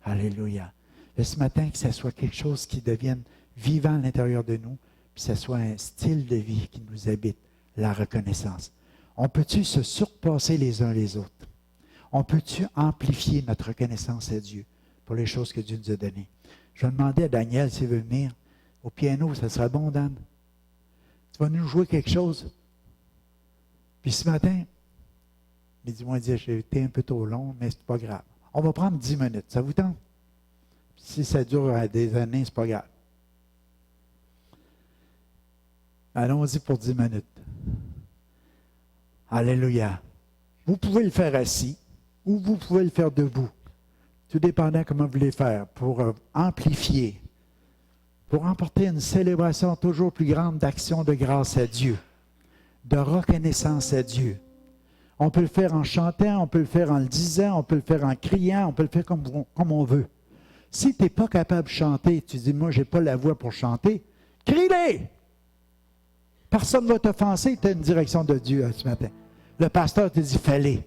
Alléluia. Et ce matin, que ce soit quelque chose qui devienne vivant à l'intérieur de nous, puis que ce soit un style de vie qui nous habite, la reconnaissance. On peut-tu se surpasser les uns les autres? On peut-tu amplifier notre reconnaissance à Dieu pour les choses que Dieu nous a données? Je vais demander à Daniel s'il veut venir. Au piano, ça serait bon, Dan. Tu vas nous jouer quelque chose. Puis ce matin, il dit, moi, j'ai été un peu trop long, mais c'est pas grave. On va prendre 10 minutes. Ça vous tente? Si ça dure des années, c'est pas grave. Allons-y pour 10 minutes. Alléluia. Vous pouvez le faire assis ou vous pouvez le faire debout. Tout dépendant comment vous voulez faire pour amplifier, pour emporter une célébration toujours plus grande d'action de grâce à Dieu, de reconnaissance à Dieu. On peut le faire en chantant, on peut le faire en le disant, on peut le faire en criant, on peut le faire comme on veut. Si tu n'es pas capable de chanter, tu dis, moi, je n'ai pas la voix pour chanter, crie-les! Personne ne va t'offenser, tu as une direction de Dieu ce matin. Le pasteur te dit, fais-les.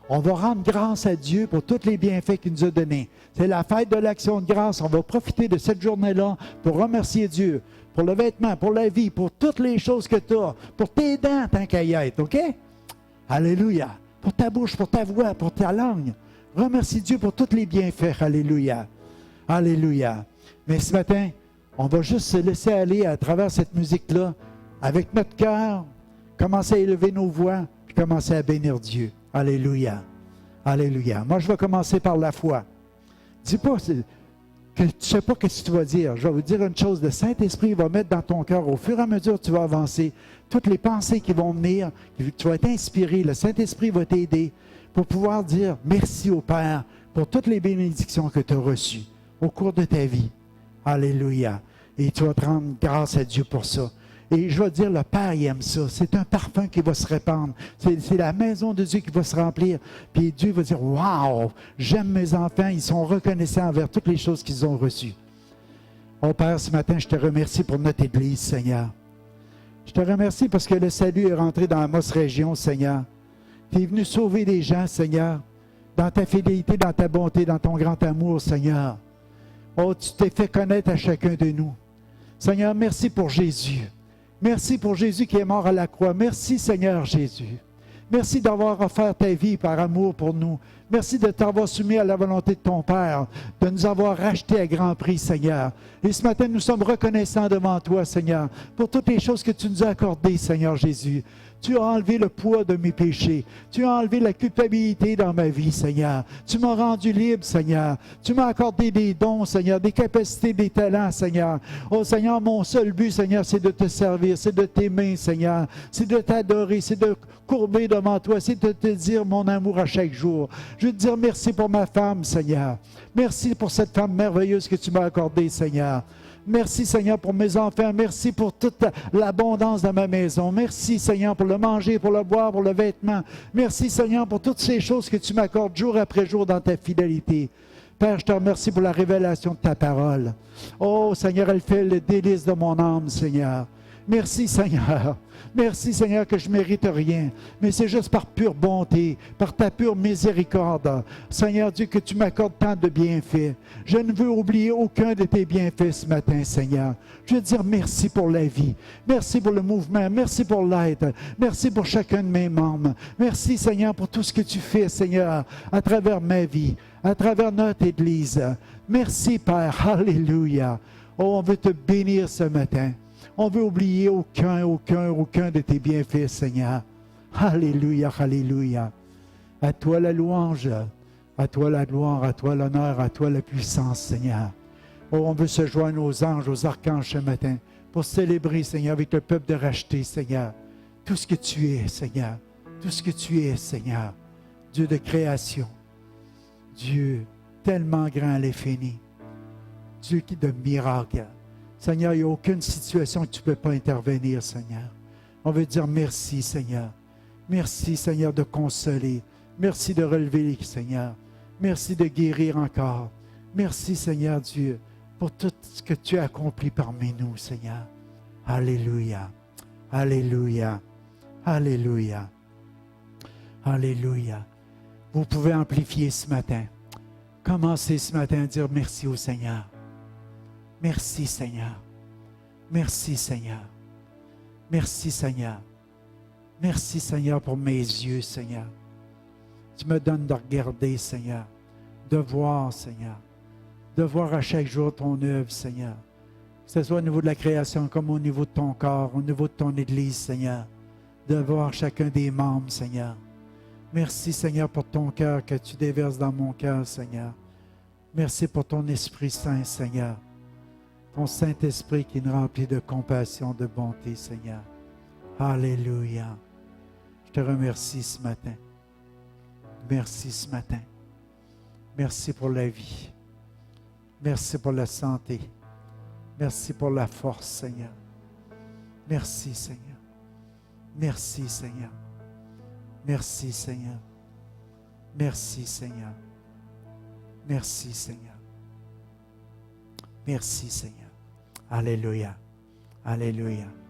On va rendre grâce à Dieu pour tous les bienfaits qu'il nous a donnés. C'est la fête de l'action de grâce. On va profiter de cette journée-là pour remercier Dieu, pour le vêtement, pour la vie, pour toutes les choses que tu as, pour tes dents tant qu'à y être, OK? Alléluia. Pour ta bouche, pour ta voix, pour ta langue. Remercie Dieu pour tous les bienfaits. Alléluia. Alléluia. Mais ce matin, on va juste se laisser aller à travers cette musique-là, avec notre cœur, commencer à élever nos voix, puis commencer à bénir Dieu. Alléluia. Alléluia. Moi, je vais commencer par la foi. Dis pas que tu ne sais pas ce que tu vas dire. Je vais vous dire une chose. Le Saint-Esprit va mettre dans ton cœur, au fur et à mesure que tu vas avancer, toutes les pensées qui vont venir, tu vas être inspiré. Le Saint-Esprit va t'aider pour pouvoir dire merci au Père pour toutes les bénédictions que tu as reçues au cours de ta vie. Alléluia. Et tu vas te rendre grâce à Dieu pour ça. Et je vais dire, le Père, il aime ça. C'est un parfum qui va se répandre. C'est la maison de Dieu qui va se remplir. Puis Dieu va dire, wow, j'aime mes enfants. Ils sont reconnaissants envers toutes les choses qu'ils ont reçues. Oh Père, ce matin, je te remercie pour notre Église, Seigneur. Je te remercie parce que le salut est rentré dans Amos Région, Seigneur. Tu es venu sauver des gens, Seigneur, dans ta fidélité, dans ta bonté, dans ton grand amour, Seigneur. Oh, tu t'es fait connaître à chacun de nous. Seigneur, merci pour Jésus. Merci pour Jésus qui est mort à la croix. Merci, Seigneur Jésus. Merci d'avoir offert ta vie par amour pour nous. Merci de t'avoir soumis à la volonté de ton Père, de nous avoir rachetés à grand prix, Seigneur. Et ce matin, nous sommes reconnaissants devant toi, Seigneur, pour toutes les choses que tu nous as accordées, Seigneur Jésus. Tu as enlevé le poids de mes péchés. Tu as enlevé la culpabilité dans ma vie, Seigneur. Tu m'as rendu libre, Seigneur. Tu m'as accordé des dons, Seigneur, des capacités, des talents, Seigneur. Oh, Seigneur, mon seul but, Seigneur, c'est de te servir, c'est de t'aimer, Seigneur. C'est de t'adorer, c'est de courber devant toi, c'est de te dire mon amour à chaque jour. Je veux te dire merci pour ma femme, Seigneur. Merci pour cette femme merveilleuse que tu m'as accordée, Seigneur. Merci, Seigneur, pour mes enfants. Merci pour toute l'abondance de ma maison. Merci, Seigneur, pour le manger, pour le boire, pour le vêtement. Merci, Seigneur, pour toutes ces choses que tu m'accordes jour après jour dans ta fidélité. Père, je te remercie pour la révélation de ta parole. Oh, Seigneur, elle fait le délice de mon âme, Seigneur. Merci, Seigneur. Merci, Seigneur, que je ne mérite rien, mais c'est juste par pure bonté, par ta pure miséricorde. Seigneur Dieu, que tu m'accordes tant de bienfaits. Je ne veux oublier aucun de tes bienfaits ce matin, Seigneur. Je veux dire merci pour la vie. Merci pour le mouvement. Merci pour l'aide. Merci pour chacun de mes membres. Merci, Seigneur, pour tout ce que tu fais, Seigneur, à travers ma vie, à travers notre Église. Merci, Père. Alléluia. Oh, on veut te bénir ce matin. On veut oublier aucun de tes bienfaits, Seigneur. Alléluia, alléluia. À toi la louange, à toi la gloire, à toi l'honneur, à toi la puissance, Seigneur. Oh, on veut se joindre aux anges, aux archanges ce matin pour célébrer, Seigneur, avec le peuple de racheter, Seigneur. Tout ce que tu es, Seigneur. Tout ce que tu es, Seigneur. Dieu de création. Dieu tellement grand à l'infini. Dieu de miracles. Seigneur, il n'y a aucune situation que tu ne peux pas intervenir, Seigneur. On veut dire merci, Seigneur. Merci, Seigneur, de consoler. Merci de relever, Seigneur. Merci de guérir encore. Merci, Seigneur Dieu, pour tout ce que tu as accompli parmi nous, Seigneur. Alléluia. Alléluia. Alléluia. Alléluia. Vous pouvez amplifier ce matin. Commencez ce matin à dire merci au Seigneur. Merci, Seigneur. Merci, Seigneur. Merci, Seigneur. Merci, Seigneur, pour mes yeux, Seigneur. Tu me donnes de regarder, Seigneur. De voir, Seigneur. De voir à chaque jour ton œuvre, Seigneur. que ce soit au niveau de la création comme au niveau de ton corps, au niveau de ton Église, Seigneur, de voir chacun des membres, Seigneur. Merci, Seigneur, pour ton cœur que tu déverses dans mon cœur, Seigneur. Merci pour ton Esprit Saint, Seigneur. Ton Saint-Esprit qui nous remplit de compassion, de bonté, Seigneur. Alléluia. Je te remercie ce matin. Merci ce matin. Merci pour la vie. Merci pour la santé. Merci pour la force, Seigneur. Merci, Seigneur. Merci, Seigneur. Merci, Seigneur. Merci, Seigneur. Merci, Seigneur. Merci, Seigneur. Alléluia. Alléluia.